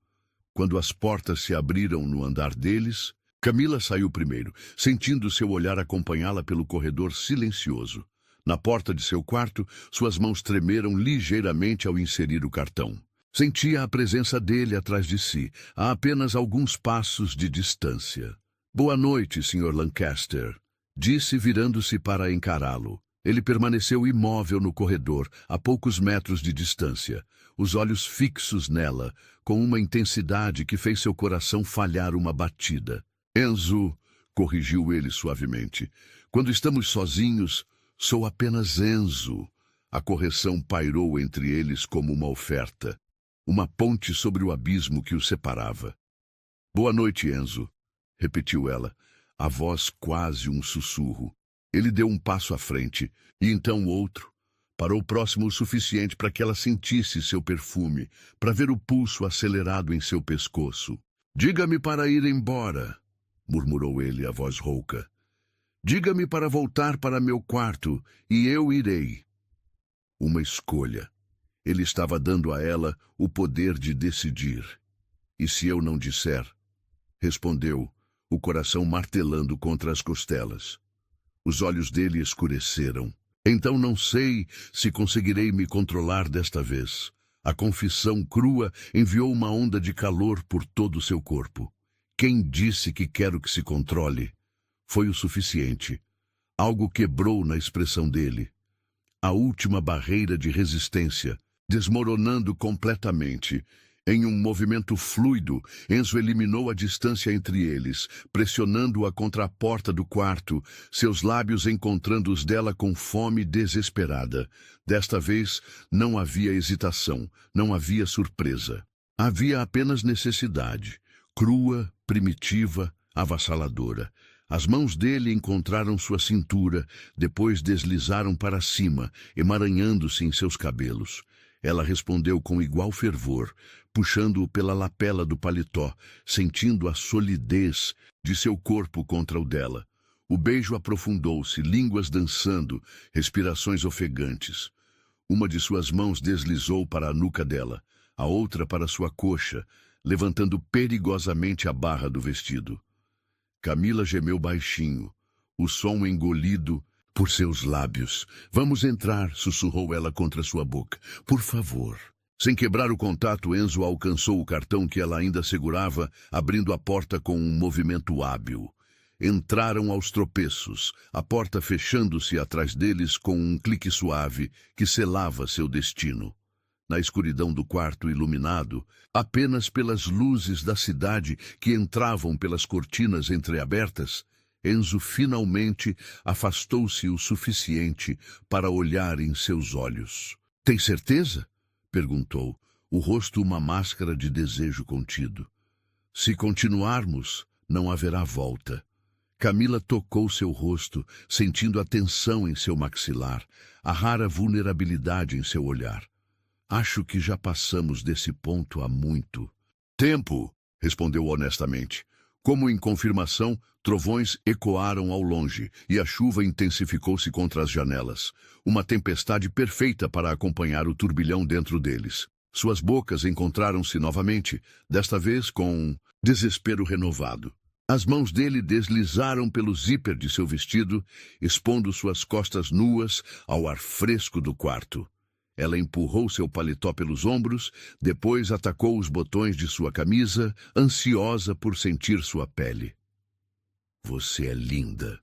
Quando as portas se abriram no andar deles, Camila saiu primeiro, sentindo seu olhar acompanhá-la pelo corredor silencioso. Na porta de seu quarto, suas mãos tremeram ligeiramente ao inserir o cartão. Sentia a presença dele atrás de si, a apenas alguns passos de distância. "Boa noite, Sr. Lancaster", disse virando-se para encará-lo. Ele permaneceu imóvel no corredor, a poucos metros de distância, os olhos fixos nela, com uma intensidade que fez seu coração falhar uma batida. "Enzo", corrigiu ele suavemente. "Quando estamos sozinhos, sou apenas Enzo." A correção pairou entre eles como uma oferta, uma ponte sobre o abismo que os separava. "Boa noite, Enzo", repetiu ela, a voz quase um sussurro. Ele deu um passo à frente, e então outro. Parou próximo o suficiente para que ela sentisse seu perfume, para ver o pulso acelerado em seu pescoço. "Diga-me para ir embora", murmurou ele, a voz rouca. "Diga-me para voltar para meu quarto, e eu irei." Uma escolha. Ele estava dando a ela o poder de decidir. "E se eu não disser?" respondeu, o coração martelando contra as costelas. Os olhos dele escureceram. "Então não sei se conseguirei me controlar desta vez." A confissão crua enviou uma onda de calor por todo o seu corpo. "Quem disse que quero que se controle?" Foi o suficiente. Algo quebrou na expressão dele. a última barreira de resistência, desmoronando completamente. Em um movimento fluido, Enzo eliminou a distância entre eles, pressionando-a contra a porta do quarto, seus lábios encontrando os dela com fome desesperada. Desta vez, não havia hesitação, não havia surpresa. Havia apenas necessidade, crua, primitiva, avassaladora. As mãos dele encontraram sua cintura, depois deslizaram para cima, emaranhando-se em seus cabelos. Ela respondeu com igual fervor, puxando-o pela lapela do paletó, sentindo a solidez de seu corpo contra o dela. O beijo aprofundou-se, línguas dançando, respirações ofegantes. Uma de suas mãos deslizou para a nuca dela, a outra para sua coxa, levantando perigosamente a barra do vestido. Camila gemeu baixinho, o som engolido por seus lábios. Vamos entrar, sussurrou ela contra sua boca. Por favor. Sem quebrar o contato, Enzo alcançou o cartão que ela ainda segurava, abrindo a porta com um movimento hábil. Entraram aos tropeços, a porta fechando-se atrás deles com um clique suave que selava seu destino. Na escuridão do quarto iluminado, apenas pelas luzes da cidade que entravam pelas cortinas entreabertas, Enzo finalmente afastou-se o suficiente para olhar em seus olhos. — Tem certeza? Perguntou, o rosto uma máscara de desejo contido. — Se continuarmos, não haverá volta. Camila tocou seu rosto, sentindo a tensão em seu maxilar, a rara vulnerabilidade em seu olhar. Acho que já passamos desse ponto há muito. Tempo, respondeu honestamente. Como em confirmação, trovões ecoaram ao longe e a chuva intensificou-se contra as janelas. Uma tempestade perfeita para acompanhar o turbilhão dentro deles. Suas bocas encontraram-se novamente, desta vez com desespero renovado. As mãos dele deslizaram pelo zíper de seu vestido, expondo suas costas nuas ao ar fresco do quarto. Ela empurrou seu paletó pelos ombros, depois atacou os botões de sua camisa, ansiosa por sentir sua pele. — Você é linda,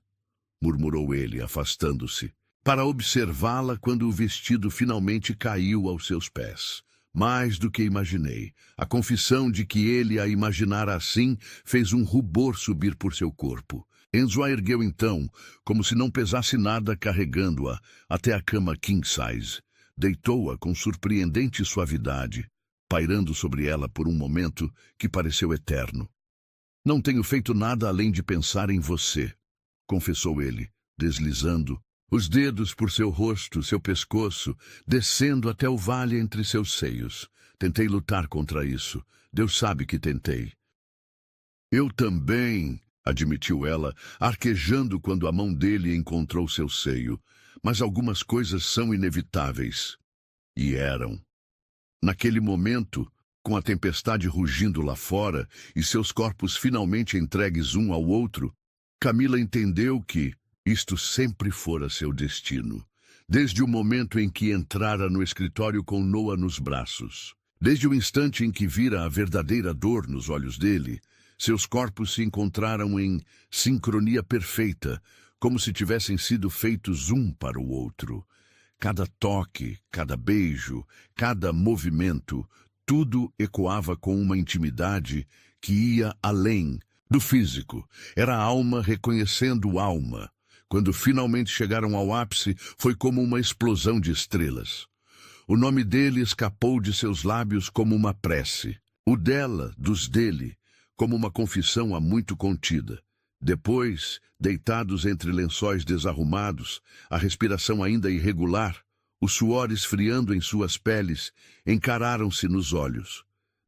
murmurou ele, afastando-se, para observá-la quando o vestido finalmente caiu aos seus pés. Mais do que imaginei. A confissão de que ele a imaginara assim fez um rubor subir por seu corpo. Enzo a ergueu então, como se não pesasse nada carregando-a, até a cama king size. Deitou-a com surpreendente suavidade, pairando sobre ela por um momento que pareceu eterno. — Não tenho feito nada além de pensar em você, confessou ele, deslizando os dedos por seu rosto, seu pescoço, descendo até o vale entre seus seios. Tentei lutar contra isso. Deus sabe que tentei. — Eu também, admitiu ela, arquejando quando a mão dele encontrou seu seio. Mas algumas coisas são inevitáveis. E eram. Naquele momento, com a tempestade rugindo lá fora e seus corpos finalmente entregues um ao outro, Camila entendeu que isto sempre fora seu destino. Desde o momento em que entrara no escritório com Noah nos braços. Desde o instante em que vira a verdadeira dor nos olhos dele, seus corpos se encontraram em sincronia perfeita, como se tivessem sido feitos um para o outro. Cada toque, cada beijo, cada movimento, tudo ecoava com uma intimidade que ia além do físico. Era a alma reconhecendo alma. Quando finalmente chegaram ao ápice, foi como uma explosão de estrelas. O nome dele escapou de seus lábios como uma prece. O dela, dos dele, como uma confissão há muito contida. Depois, deitados entre lençóis desarrumados, a respiração ainda irregular, o suor esfriando em suas peles, encararam-se nos olhos.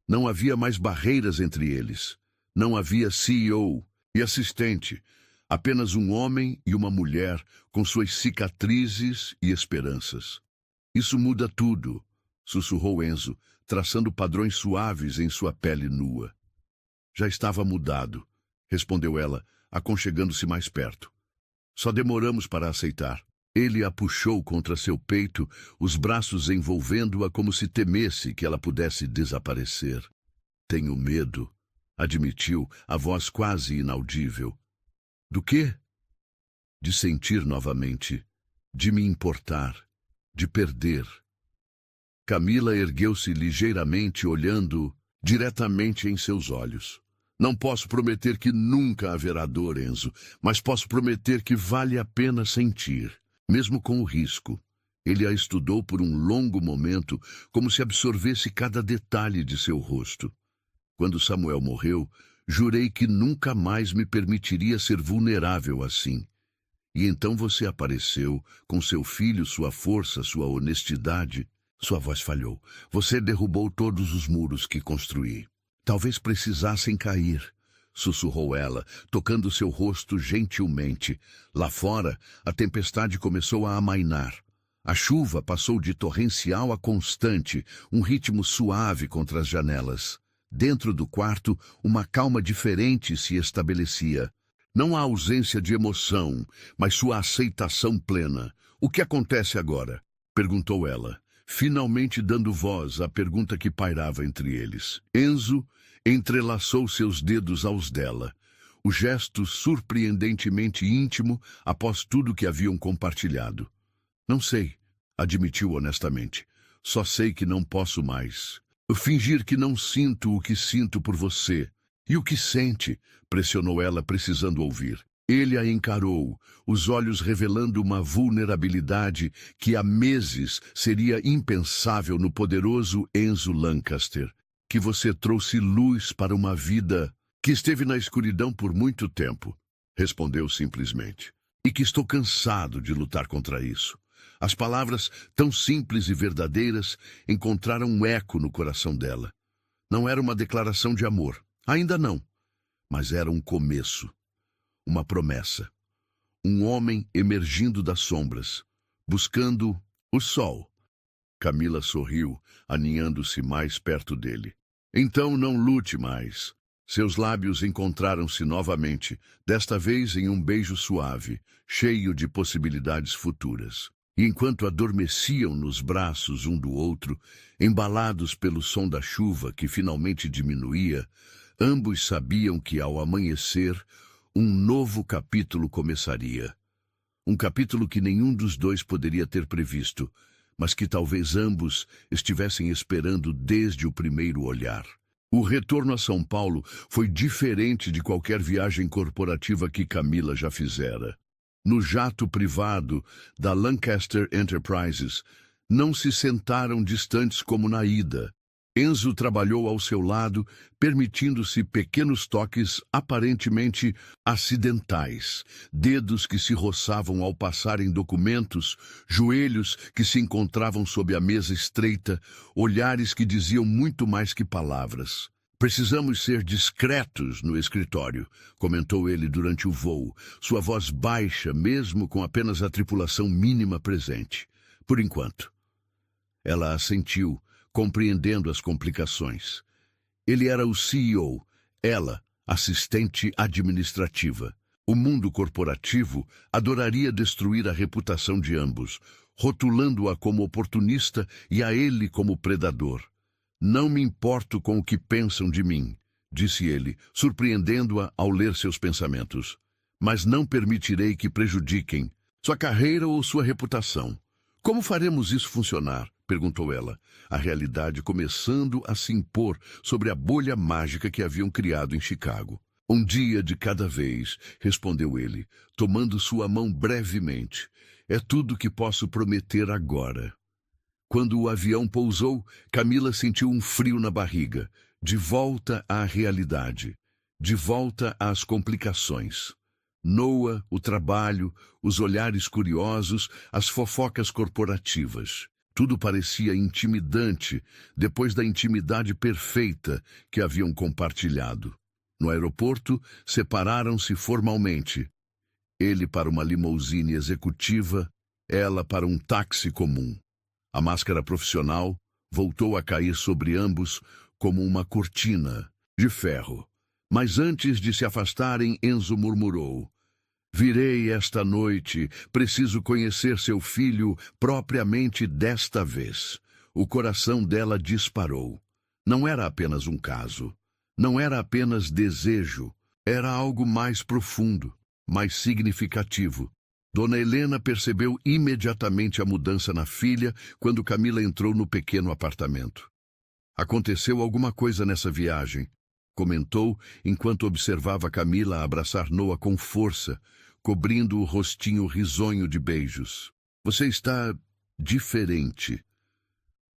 Não havia mais barreiras entre eles. Não havia CEO e assistente, apenas um homem e uma mulher com suas cicatrizes e esperanças. Isso muda tudo, sussurrou Enzo, traçando padrões suaves em sua pele nua. Já estava mudado, respondeu ela, aconchegando-se mais perto. Só demoramos para aceitar. Ele a puxou contra seu peito, os braços envolvendo-a como se temesse que ela pudesse desaparecer. Tenho medo, admitiu, a voz quase inaudível. Do quê? De sentir novamente, de me importar. de perder. Camila ergueu-se ligeiramente, olhando diretamente em seus olhos. Não posso prometer que nunca haverá dor, Enzo, mas posso prometer que vale a pena sentir, mesmo com o risco. Ele a estudou por um longo momento, como se absorvesse cada detalhe de seu rosto. Quando Samuel morreu, jurei que nunca mais me permitiria ser vulnerável assim. E então você apareceu, com seu filho, sua força, sua honestidade. Sua voz falhou. Você derrubou todos os muros que construí. Talvez precisassem cair, sussurrou ela, tocando seu rosto gentilmente. Lá fora, a tempestade começou a amainar. A chuva passou de torrencial a constante, um ritmo suave contra as janelas. Dentro do quarto, uma calma diferente se estabelecia. Não há ausência de emoção, mas sua aceitação plena. O que acontece agora? Perguntou ela, finalmente dando voz à pergunta que pairava entre eles. Enzo entrelaçou seus dedos aos dela. O gesto surpreendentemente íntimo após tudo que haviam compartilhado. Não sei, admitiu honestamente. Só sei que não posso mais. Fingir que não sinto o que sinto por você. E o que sente? Pressionou ela, precisando ouvir. Ele a encarou, os olhos revelando uma vulnerabilidade que há meses seria impensável no poderoso Enzo Lancaster. Que você trouxe luz para uma vida que esteve na escuridão por muito tempo, respondeu simplesmente. E que estou cansado de lutar contra isso. As palavras, tão simples e verdadeiras, encontraram um eco no coração dela. Não era uma declaração de amor, ainda não, mas era um começo, uma promessa. Um homem emergindo das sombras, buscando o sol. Camila sorriu, aninhando-se mais perto dele. Então não lute mais. Seus lábios encontraram-se novamente, desta vez em um beijo suave, cheio de possibilidades futuras. E enquanto adormeciam nos braços um do outro, embalados pelo som da chuva que finalmente diminuía, ambos sabiam que ao amanhecer, um novo capítulo começaria. Um capítulo que nenhum dos dois poderia ter previsto, mas que talvez ambos estivessem esperando desde o primeiro olhar. O retorno a São Paulo foi diferente de qualquer viagem corporativa que Camila já fizera. No jato privado da Lancaster Enterprises, não se sentaram distantes como na ida. Enzo trabalhou ao seu lado, permitindo-se pequenos toques aparentemente acidentais, dedos que se roçavam ao passarem documentos, joelhos que se encontravam sob a mesa estreita, olhares que diziam muito mais que palavras. Precisamos ser discretos no escritório, comentou ele durante o voo, sua voz baixa mesmo com apenas a tripulação mínima presente. Por enquanto. Ela assentiu, compreendendo as complicações. Ele era o CEO, ela, assistente administrativa. O mundo corporativo adoraria destruir a reputação de ambos, rotulando-a como oportunista e a ele como predador. Não me importo com o que pensam de mim, disse ele, surpreendendo-a ao ler seus pensamentos. Mas não permitirei que prejudiquem sua carreira ou sua reputação. Como faremos isso funcionar? Perguntou ela, a realidade começando a se impor sobre a bolha mágica que haviam criado em Chicago. Um dia de cada vez, respondeu ele, tomando sua mão brevemente. É tudo que posso prometer agora. Quando o avião pousou, Camila sentiu um frio na barriga, de volta à realidade, de volta às complicações. Noah, o trabalho, os olhares curiosos, as fofocas corporativas. Tudo parecia intimidante depois da intimidade perfeita que haviam compartilhado. No aeroporto, separaram-se formalmente. Ele para uma limusine executiva, ela para um táxi comum. A máscara profissional voltou a cair sobre ambos como uma cortina de ferro. Mas antes de se afastarem, Enzo murmurou. Virei esta noite, preciso conhecer seu filho propriamente desta vez. O coração dela disparou. Não era apenas um caso. Não era apenas desejo. Era algo mais profundo, mais significativo. Dona Helena percebeu imediatamente a mudança na filha quando Camila entrou no pequeno apartamento. Aconteceu alguma coisa nessa viagem, comentou enquanto observava Camila abraçar Noah com força, cobrindo o rostinho risonho de beijos. Você está diferente.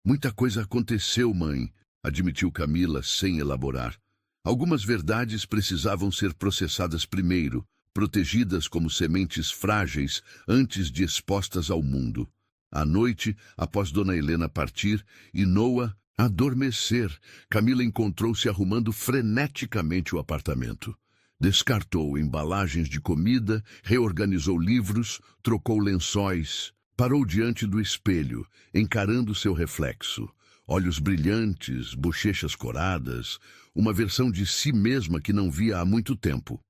Muita coisa aconteceu, mãe, admitiu Camila sem elaborar. Algumas verdades precisavam ser processadas primeiro, protegidas como sementes frágeis antes de expostas ao mundo. À noite, após Dona Helena partir e Noah adormecer, Camila encontrou-se arrumando freneticamente o apartamento. Descartou embalagens de comida, reorganizou livros, trocou lençóis, parou diante do espelho, encarando seu reflexo. Olhos brilhantes, bochechas coradas, uma versão de si mesma que não via há muito tempo.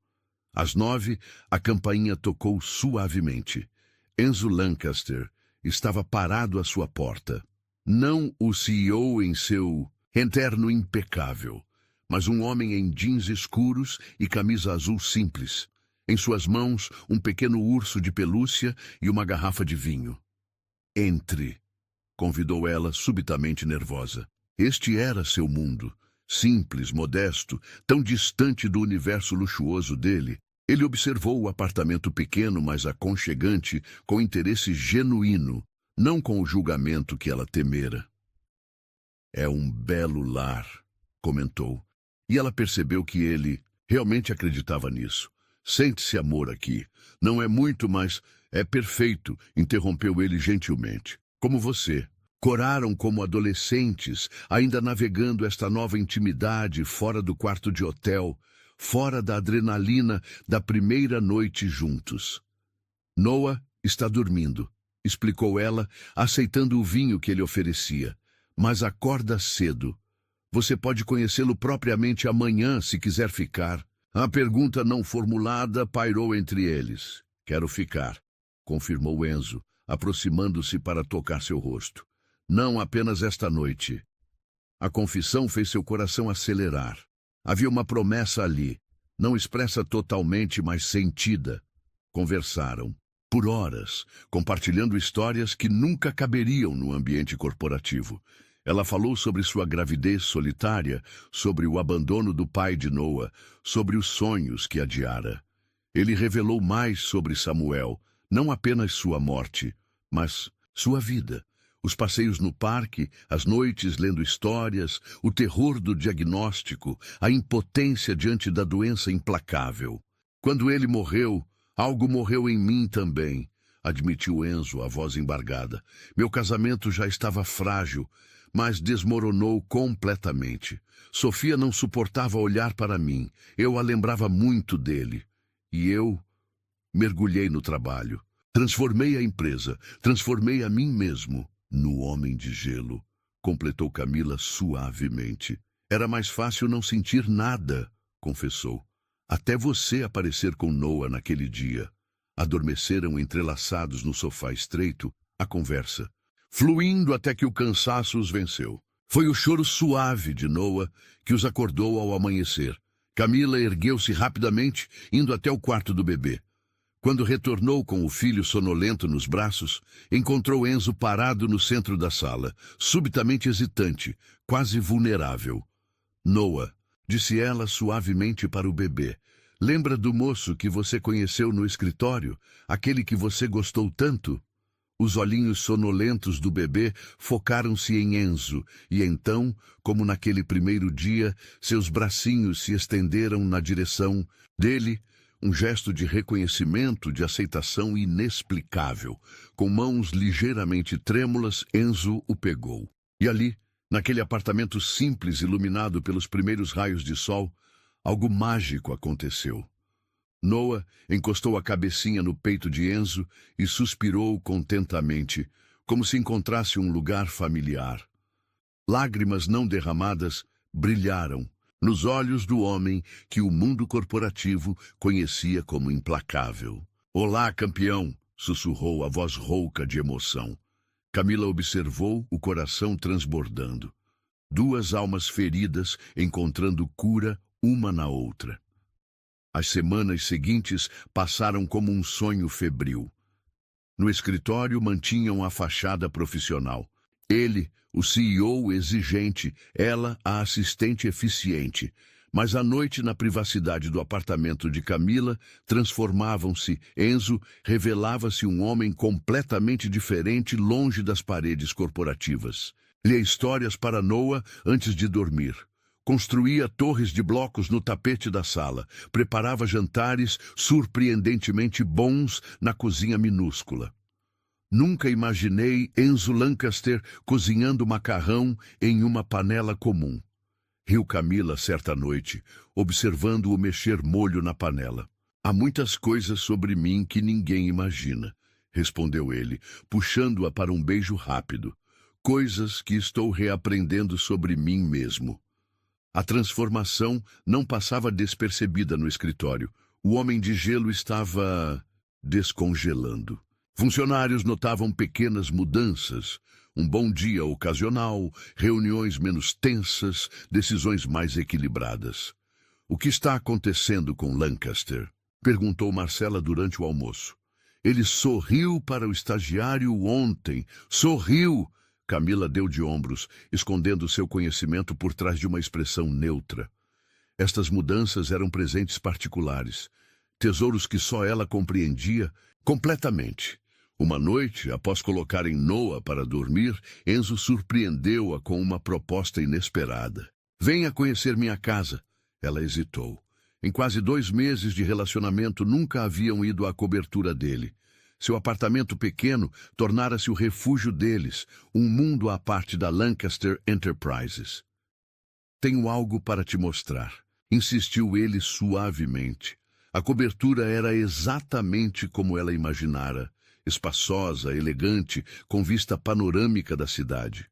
Às 9, a campainha tocou suavemente. Enzo Lancaster estava parado à sua porta. Não o CEO em seu interno impecável, mas um homem em jeans escuros e camisa azul simples. Em suas mãos, um pequeno urso de pelúcia e uma garrafa de vinho. Entre, convidou ela, subitamente nervosa. Este era seu mundo. Simples, modesto, tão distante do universo luxuoso dele. Ele observou o apartamento pequeno, mas aconchegante, com interesse genuíno, não com o julgamento que ela temera. É um belo lar, comentou, e ela percebeu que ele realmente acreditava nisso. Sente-se, amor, aqui. Não é muito, mas é perfeito, interrompeu ele gentilmente. Como você. Coraram como adolescentes, ainda navegando esta nova intimidade fora do quarto de hotel, fora da adrenalina da primeira noite juntos. Noah está dormindo, explicou ela, aceitando o vinho que ele oferecia. Mas acorda cedo. Você pode conhecê-lo propriamente amanhã, se quiser ficar. A pergunta não formulada pairou entre eles. Quero ficar, confirmou Enzo, aproximando-se para tocar seu rosto. Não apenas esta noite. A confissão fez seu coração acelerar. Havia uma promessa ali, não expressa totalmente, mas sentida. Conversaram, por horas, compartilhando histórias que nunca caberiam no ambiente corporativo. Ela falou sobre sua gravidez solitária, sobre o abandono do pai de Noah, sobre os sonhos que adiara. Ele revelou mais sobre Samuel, não apenas sua morte, mas sua vida. Os passeios no parque, as noites lendo histórias, o terror do diagnóstico, a impotência diante da doença implacável. Quando ele morreu, algo morreu em mim também, admitiu Enzo, a voz embargada. Meu casamento já estava frágil, mas desmoronou completamente. Sofia não suportava olhar para mim. Eu a lembrava muito dele. E eu mergulhei no trabalho. Transformei a empresa, transformei a mim mesmo no homem de gelo, completou Camila suavemente. Era mais fácil não sentir nada, confessou. Até você aparecer com Noah naquele dia. Adormeceram entrelaçados no sofá estreito, a conversa, fluindo até que o cansaço os venceu. Foi o choro suave de Noah que os acordou ao amanhecer. Camila ergueu-se rapidamente, indo até o quarto do bebê. Quando retornou com o filho sonolento nos braços, encontrou Enzo parado no centro da sala, subitamente hesitante, quase vulnerável. Noah, disse ela suavemente para o bebê, lembra do moço que você conheceu no escritório, aquele que você gostou tanto? Os olhinhos sonolentos do bebê focaram-se em Enzo, e então, como naquele primeiro dia, seus bracinhos se estenderam na direção dele, um gesto de reconhecimento, de aceitação inexplicável. Com mãos ligeiramente trêmulas, Enzo o pegou. E ali, naquele apartamento simples iluminado pelos primeiros raios de sol, algo mágico aconteceu. Noah encostou a cabecinha no peito de Enzo e suspirou contentamente, como se encontrasse um lugar familiar. Lágrimas não derramadas brilharam nos olhos do homem que o mundo corporativo conhecia como implacável. Olá, campeão, sussurrou a voz rouca de emoção. Camila observou o coração transbordando. Duas almas feridas encontrando cura uma na outra. As semanas seguintes passaram como um sonho febril. No escritório mantinham a fachada profissional. Ele, o CEO exigente, ela, a assistente eficiente. Mas à noite, na privacidade do apartamento de Camila, transformavam-se. Enzo revelava-se um homem completamente diferente, longe das paredes corporativas. Lia histórias para Noah antes de dormir. Construía torres de blocos no tapete da sala. Preparava jantares surpreendentemente bons na cozinha minúscula. Nunca imaginei Enzo Lancaster cozinhando macarrão em uma panela comum. Riu Camila certa noite, observando-o mexer molho na panela. Há muitas coisas sobre mim que ninguém imagina, respondeu ele, puxando-a para um beijo rápido. Coisas que estou reaprendendo sobre mim mesmo. A transformação não passava despercebida no escritório. O homem de gelo estava descongelando. Funcionários notavam pequenas mudanças. Um bom dia ocasional, reuniões menos tensas, decisões mais equilibradas. O que está acontecendo com Lancaster? Perguntou Marcela durante o almoço. Ele sorriu para o estagiário ontem. Sorriu! Camila deu de ombros, escondendo seu conhecimento por trás de uma expressão neutra. Estas mudanças eram presentes particulares, tesouros que só ela compreendia completamente. Uma noite, após colocarem Noah para dormir, Enzo surpreendeu-a com uma proposta inesperada. Venha conhecer minha casa. Ela hesitou. Em quase 2 meses de relacionamento, nunca haviam ido à cobertura dele. Seu apartamento pequeno tornara-se o refúgio deles, um mundo à parte da Lancaster Enterprises. Tenho algo para te mostrar, insistiu ele suavemente. A cobertura era exatamente como ela imaginara. Espaçosa, elegante, com vista panorâmica da cidade.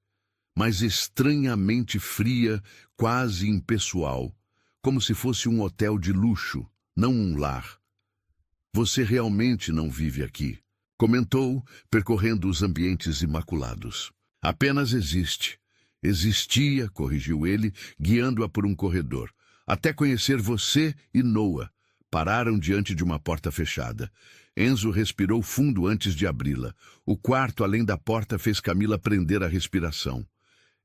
Mas estranhamente fria, quase impessoal, como se fosse um hotel de luxo, não um lar. Você realmente não vive aqui, comentou, percorrendo os ambientes imaculados. Apenas existe. Existia, corrigiu ele, guiando-a por um corredor, até conhecer você e Noah. Pararam diante de uma porta fechada. Enzo respirou fundo antes de abri-la. O quarto, além da porta, fez Camila prender a respiração.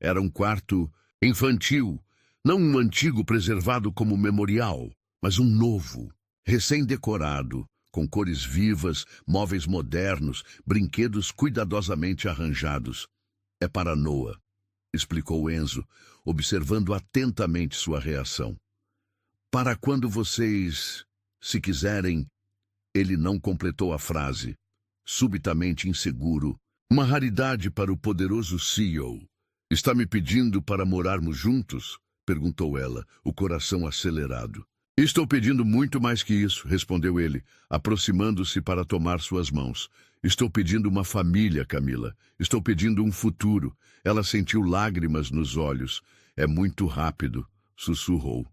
Era um quarto infantil, não um antigo preservado como memorial, mas um novo, recém-decorado, com cores vivas, móveis modernos, brinquedos cuidadosamente arranjados. É para Noah, explicou Enzo, observando atentamente sua reação. Para quando vocês, se quiserem... Ele não completou a frase. Subitamente inseguro. Uma raridade para o poderoso CEO. Está me pedindo para morarmos juntos? Perguntou ela, o coração acelerado. Estou pedindo muito mais que isso, respondeu ele, aproximando-se para tomar suas mãos. Estou pedindo uma família, Camila. Estou pedindo um futuro. Ela sentiu lágrimas nos olhos. É muito rápido, sussurrou.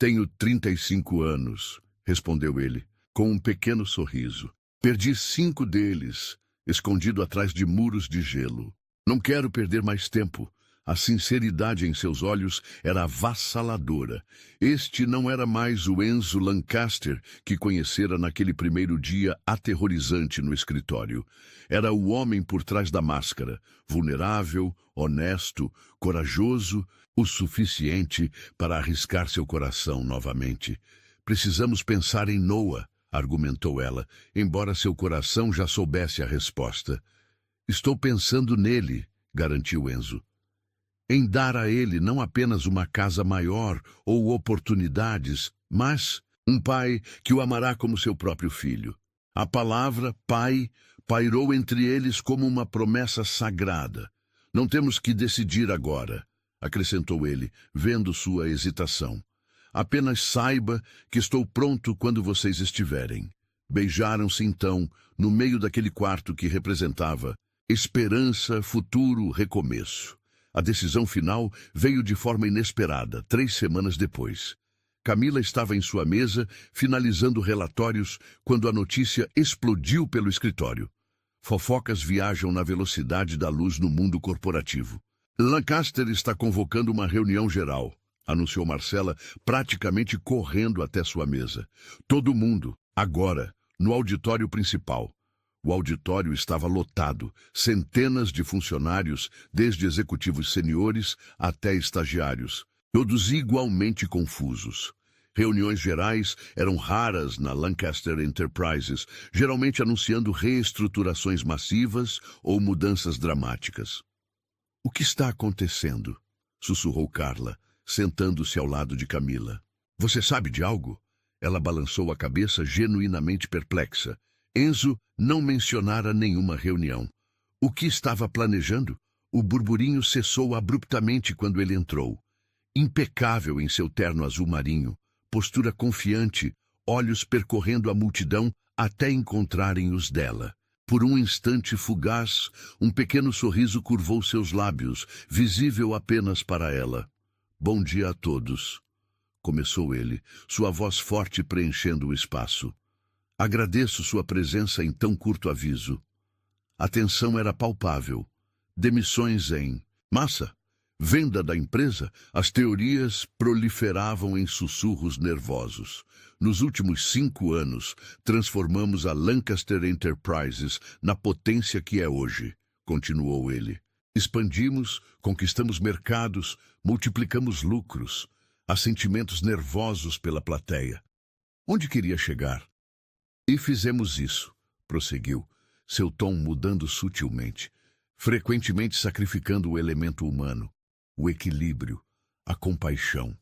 Tenho 35 anos, respondeu ele, com um pequeno sorriso. Perdi 5 deles, escondido atrás de muros de gelo. Não quero perder mais tempo. A sinceridade em seus olhos era avassaladora. Este não era mais o Enzo Lancaster que conhecera naquele primeiro dia aterrorizante no escritório. Era o homem por trás da máscara, vulnerável, honesto, corajoso, o suficiente para arriscar seu coração novamente. Precisamos pensar em Noah, argumentou ela, embora seu coração já soubesse a resposta. Estou pensando nele, garantiu Enzo. Em dar a ele não apenas uma casa maior ou oportunidades, mas um pai que o amará como seu próprio filho. A palavra pai pairou entre eles como uma promessa sagrada. Não temos que decidir agora, acrescentou ele, vendo sua hesitação. Apenas saiba que estou pronto quando vocês estiverem. Beijaram-se então, no meio daquele quarto que representava esperança, futuro, recomeço. A decisão final veio de forma inesperada, 3 semanas depois. Camila estava em sua mesa, finalizando relatórios, quando a notícia explodiu pelo escritório. Fofocas viajam na velocidade da luz no mundo corporativo. Lancaster está convocando uma reunião geral, anunciou Marcela, praticamente correndo até sua mesa. Todo mundo, agora, no auditório principal. O auditório estava lotado, centenas de funcionários, desde executivos seniores até estagiários, todos igualmente confusos. Reuniões gerais eram raras na Lancaster Enterprises, geralmente anunciando reestruturações massivas ou mudanças dramáticas. "O que está acontecendo?" sussurrou Carla, sentando-se ao lado de Camila. "Você sabe de algo?" Ela balançou a cabeça, genuinamente perplexa. Enzo não mencionara nenhuma reunião. O que estava planejando? O burburinho cessou abruptamente quando ele entrou. Impecável em seu terno azul marinho, postura confiante, olhos percorrendo a multidão até encontrarem os dela. Por um instante fugaz, um pequeno sorriso curvou seus lábios, visível apenas para ela. "Bom dia a todos", começou ele, sua voz forte preenchendo o espaço. "Agradeço sua presença em tão curto aviso." A tensão era palpável. Demissões em massa, venda da empresa, as teorias proliferavam em sussurros nervosos. "Nos últimos 5 anos, transformamos a Lancaster Enterprises na potência que é hoje", continuou ele. "Expandimos, conquistamos mercados, multiplicamos lucros." Há sentimentos nervosos pela plateia. Onde queria chegar? "E fizemos isso", prosseguiu, seu tom mudando sutilmente, frequentemente sacrificando o elemento humano, o equilíbrio, a compaixão.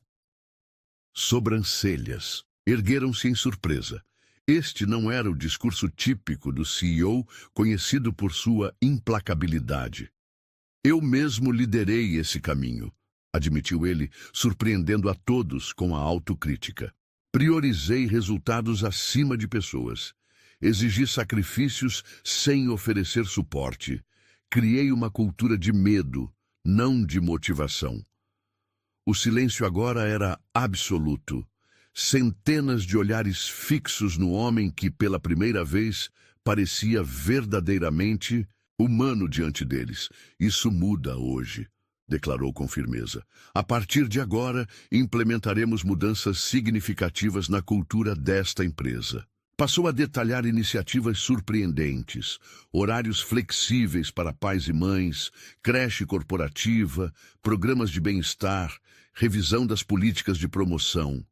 Sobrancelhas ergueram-se em surpresa. Este não era o discurso típico do CEO, conhecido por sua implacabilidade. "Eu mesmo liderei esse caminho", admitiu ele, surpreendendo a todos com a autocrítica. "Priorizei resultados acima de pessoas. Exigi sacrifícios sem oferecer suporte. Criei uma cultura de medo, não de motivação." O silêncio agora era absoluto. Centenas de olhares fixos no homem que, pela primeira vez, parecia verdadeiramente humano diante deles. "Isso muda hoje", declarou com firmeza. "A partir de agora, implementaremos mudanças significativas na cultura desta empresa." Passou a detalhar iniciativas surpreendentes, horários flexíveis para pais e mães, creche corporativa, programas de bem-estar, revisão das políticas de promoção.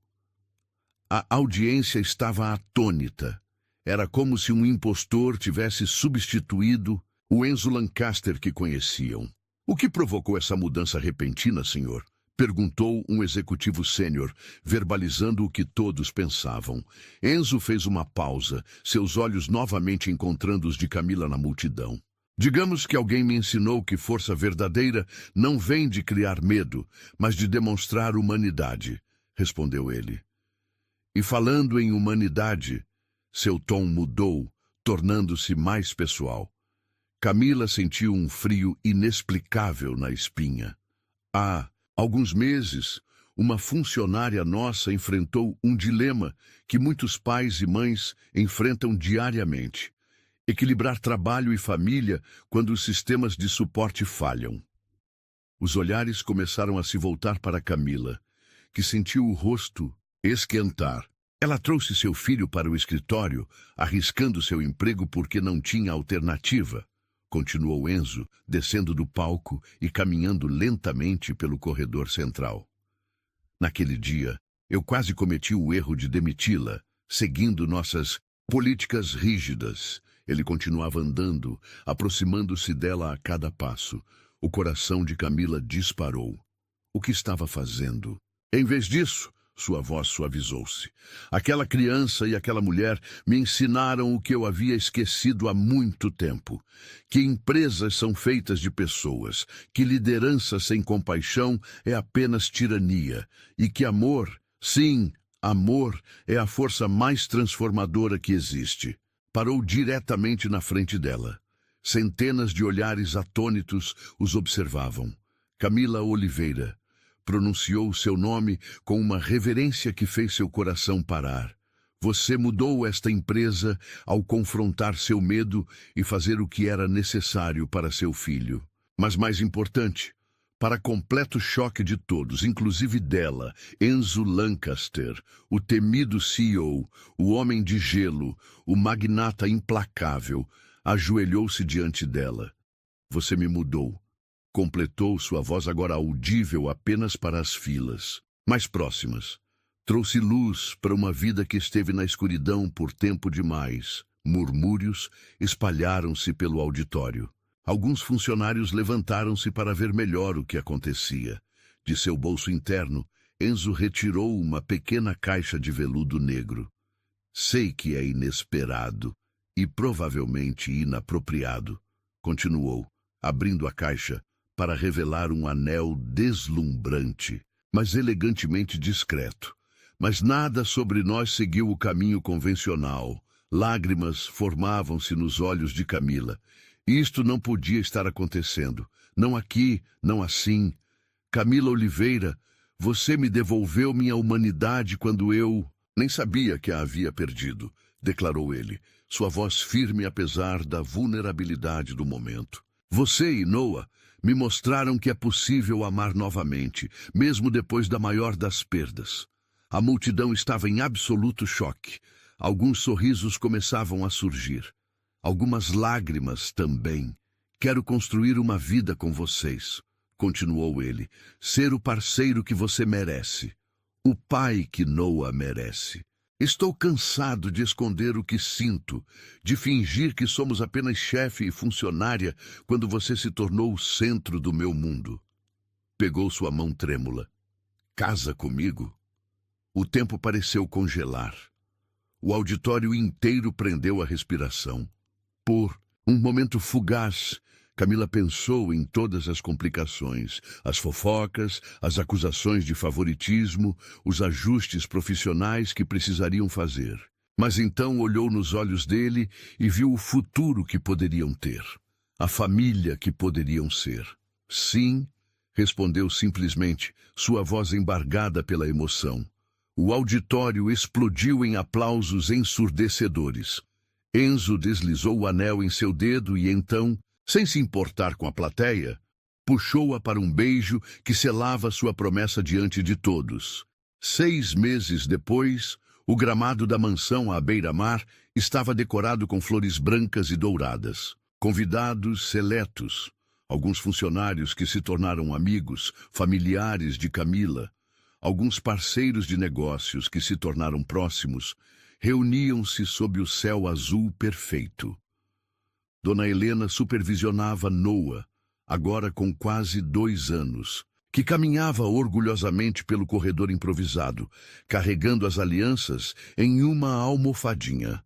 A audiência estava atônita. Era como se um impostor tivesse substituído o Enzo Lancaster que conheciam. "O que provocou essa mudança repentina, senhor?" perguntou um executivo sênior, verbalizando o que todos pensavam. Enzo fez uma pausa, seus olhos novamente encontrando os de Camila na multidão. "Digamos que alguém me ensinou que força verdadeira não vem de criar medo, mas de demonstrar humanidade", respondeu ele. E falando em humanidade, seu tom mudou, tornando-se mais pessoal. Camila sentiu um frio inexplicável na espinha. Há alguns meses, uma funcionária nossa enfrentou um dilema que muitos pais e mães enfrentam diariamente: equilibrar trabalho e família quando os sistemas de suporte falham. Os olhares começaram a se voltar para Camila, que sentiu o rosto esquentar. Ela trouxe seu filho para o escritório, arriscando seu emprego porque não tinha alternativa, continuou Enzo, descendo do palco e caminhando lentamente pelo corredor central. "Naquele dia, eu quase cometi o erro de demiti-la, seguindo nossas políticas rígidas." Ele continuava andando, aproximando-se dela a cada passo. O coração de Camila disparou. O que estava fazendo? "Em vez disso", sua voz suavizou-se, "aquela criança e aquela mulher me ensinaram o que eu havia esquecido há muito tempo: que empresas são feitas de pessoas, que liderança sem compaixão é apenas tirania, e que amor, sim, amor, é a força mais transformadora que existe." Parou diretamente na frente dela. Centenas de olhares atônitos os observavam. Camila Oliveira pronunciou seu nome com uma reverência que fez seu coração parar. "Você mudou esta empresa ao confrontar seu medo e fazer o que era necessário para seu filho. Mas mais importante, para completo choque de todos, inclusive dela, Enzo Lancaster, o temido CEO, o homem de gelo, o magnata implacável, ajoelhou-se diante dela. Você me mudou, completou sua voz agora audível apenas para as filas mais próximas. Trouxe luz para uma vida que esteve na escuridão por tempo demais. Murmúrios espalharam-se pelo auditório. Alguns funcionários levantaram-se para ver melhor o que acontecia. De seu bolso interno, Enzo retirou uma pequena caixa de veludo negro. Sei que é inesperado e provavelmente inapropriado, continuou, abrindo a caixa para revelar um anel deslumbrante, mas elegantemente discreto. Mas nada sobre nós seguiu o caminho convencional. Lágrimas formavam-se nos olhos de Camila. Isto não podia estar acontecendo. Não aqui, não assim. Camila Oliveira, você me devolveu minha humanidade quando eu nem sabia que a havia perdido, declarou ele, sua voz firme apesar da vulnerabilidade do momento. Você e Noah me mostraram que é possível amar novamente, mesmo depois da maior das perdas. A multidão estava em absoluto choque. Alguns sorrisos começavam a surgir. Algumas lágrimas também. Quero construir uma vida com vocês, continuou ele. Ser o parceiro que você merece. O pai que Noah merece. Estou cansado de esconder o que sinto, de fingir que somos apenas chefe e funcionária quando você se tornou o centro do meu mundo. Pegou sua mão trêmula. Casa comigo? O tempo pareceu congelar. O auditório inteiro prendeu a respiração. Por um momento fugaz, Camila pensou em todas as complicações, as fofocas, as acusações de favoritismo, os ajustes profissionais que precisariam fazer. Mas então olhou nos olhos dele e viu o futuro que poderiam ter, a família que poderiam ser. Sim, respondeu simplesmente, sua voz embargada pela emoção. O auditório explodiu em aplausos ensurdecedores. Enzo deslizou o anel em seu dedo e então, sem se importar com a plateia, puxou-a para um beijo que selava sua promessa diante de todos. 6 meses depois, o gramado da mansão à beira-mar estava decorado com flores brancas e douradas. Convidados seletos, alguns funcionários que se tornaram amigos, familiares de Camila, alguns parceiros de negócios que se tornaram próximos, reuniam-se sob o céu azul perfeito. Dona Helena supervisionava Noah, agora com quase 2 anos, que caminhava orgulhosamente pelo corredor improvisado, carregando as alianças em uma almofadinha.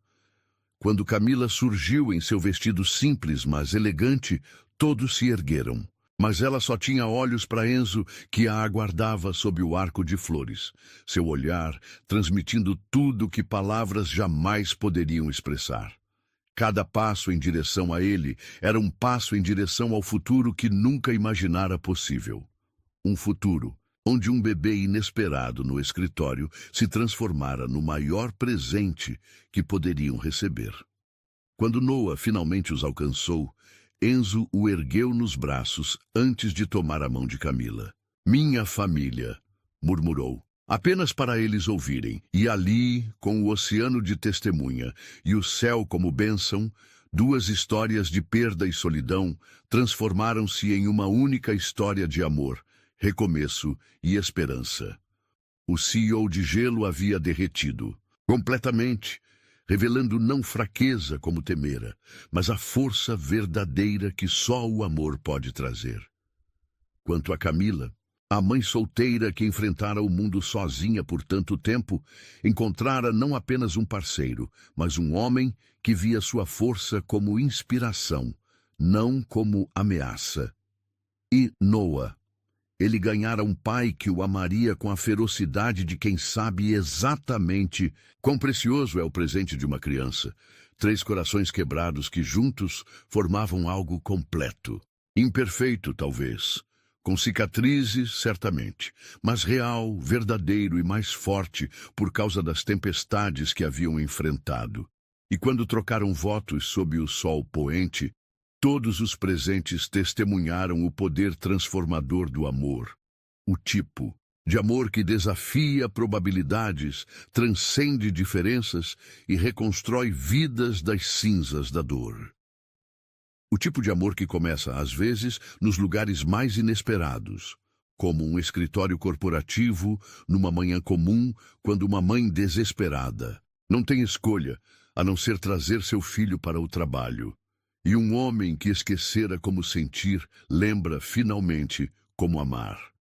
Quando Camila surgiu em seu vestido simples, mas elegante, todos se ergueram. Mas ela só tinha olhos para Enzo, que a aguardava sob o arco de flores, seu olhar transmitindo tudo que palavras jamais poderiam expressar. Cada passo em direção a ele era um passo em direção ao futuro que nunca imaginara possível. Um futuro onde um bebê inesperado no escritório se transformara no maior presente que poderiam receber. Quando Noah finalmente os alcançou, Enzo o ergueu nos braços antes de tomar a mão de Camila. Minha família, murmurou, apenas para eles ouvirem. E ali, com o oceano de testemunha e o céu como bênção, 2 histórias de perda e solidão transformaram-se em uma única história de amor, recomeço e esperança. O CEO de gelo havia derretido, completamente, revelando não fraqueza como temera, mas a força verdadeira que só o amor pode trazer. Quanto a Camila, a mãe solteira que enfrentara o mundo sozinha por tanto tempo, encontrara não apenas um parceiro, mas um homem que via sua força como inspiração, não como ameaça. E Noah, ele ganhara um pai que o amaria com a ferocidade de quem sabe exatamente quão precioso é o presente de uma criança. 3 corações quebrados que juntos formavam algo completo. Imperfeito, talvez. Com cicatrizes, certamente. Mas real, verdadeiro e mais forte por causa das tempestades que haviam enfrentado. E quando trocaram votos sob o sol poente, todos os presentes testemunharam o poder transformador do amor. O tipo de amor que desafia probabilidades, transcende diferenças e reconstrói vidas das cinzas da dor. O tipo de amor que começa, às vezes, nos lugares mais inesperados, como um escritório corporativo, numa manhã comum, quando uma mãe desesperada não tem escolha a não ser trazer seu filho para o trabalho. E um homem que esquecera como sentir, lembra finalmente como amar.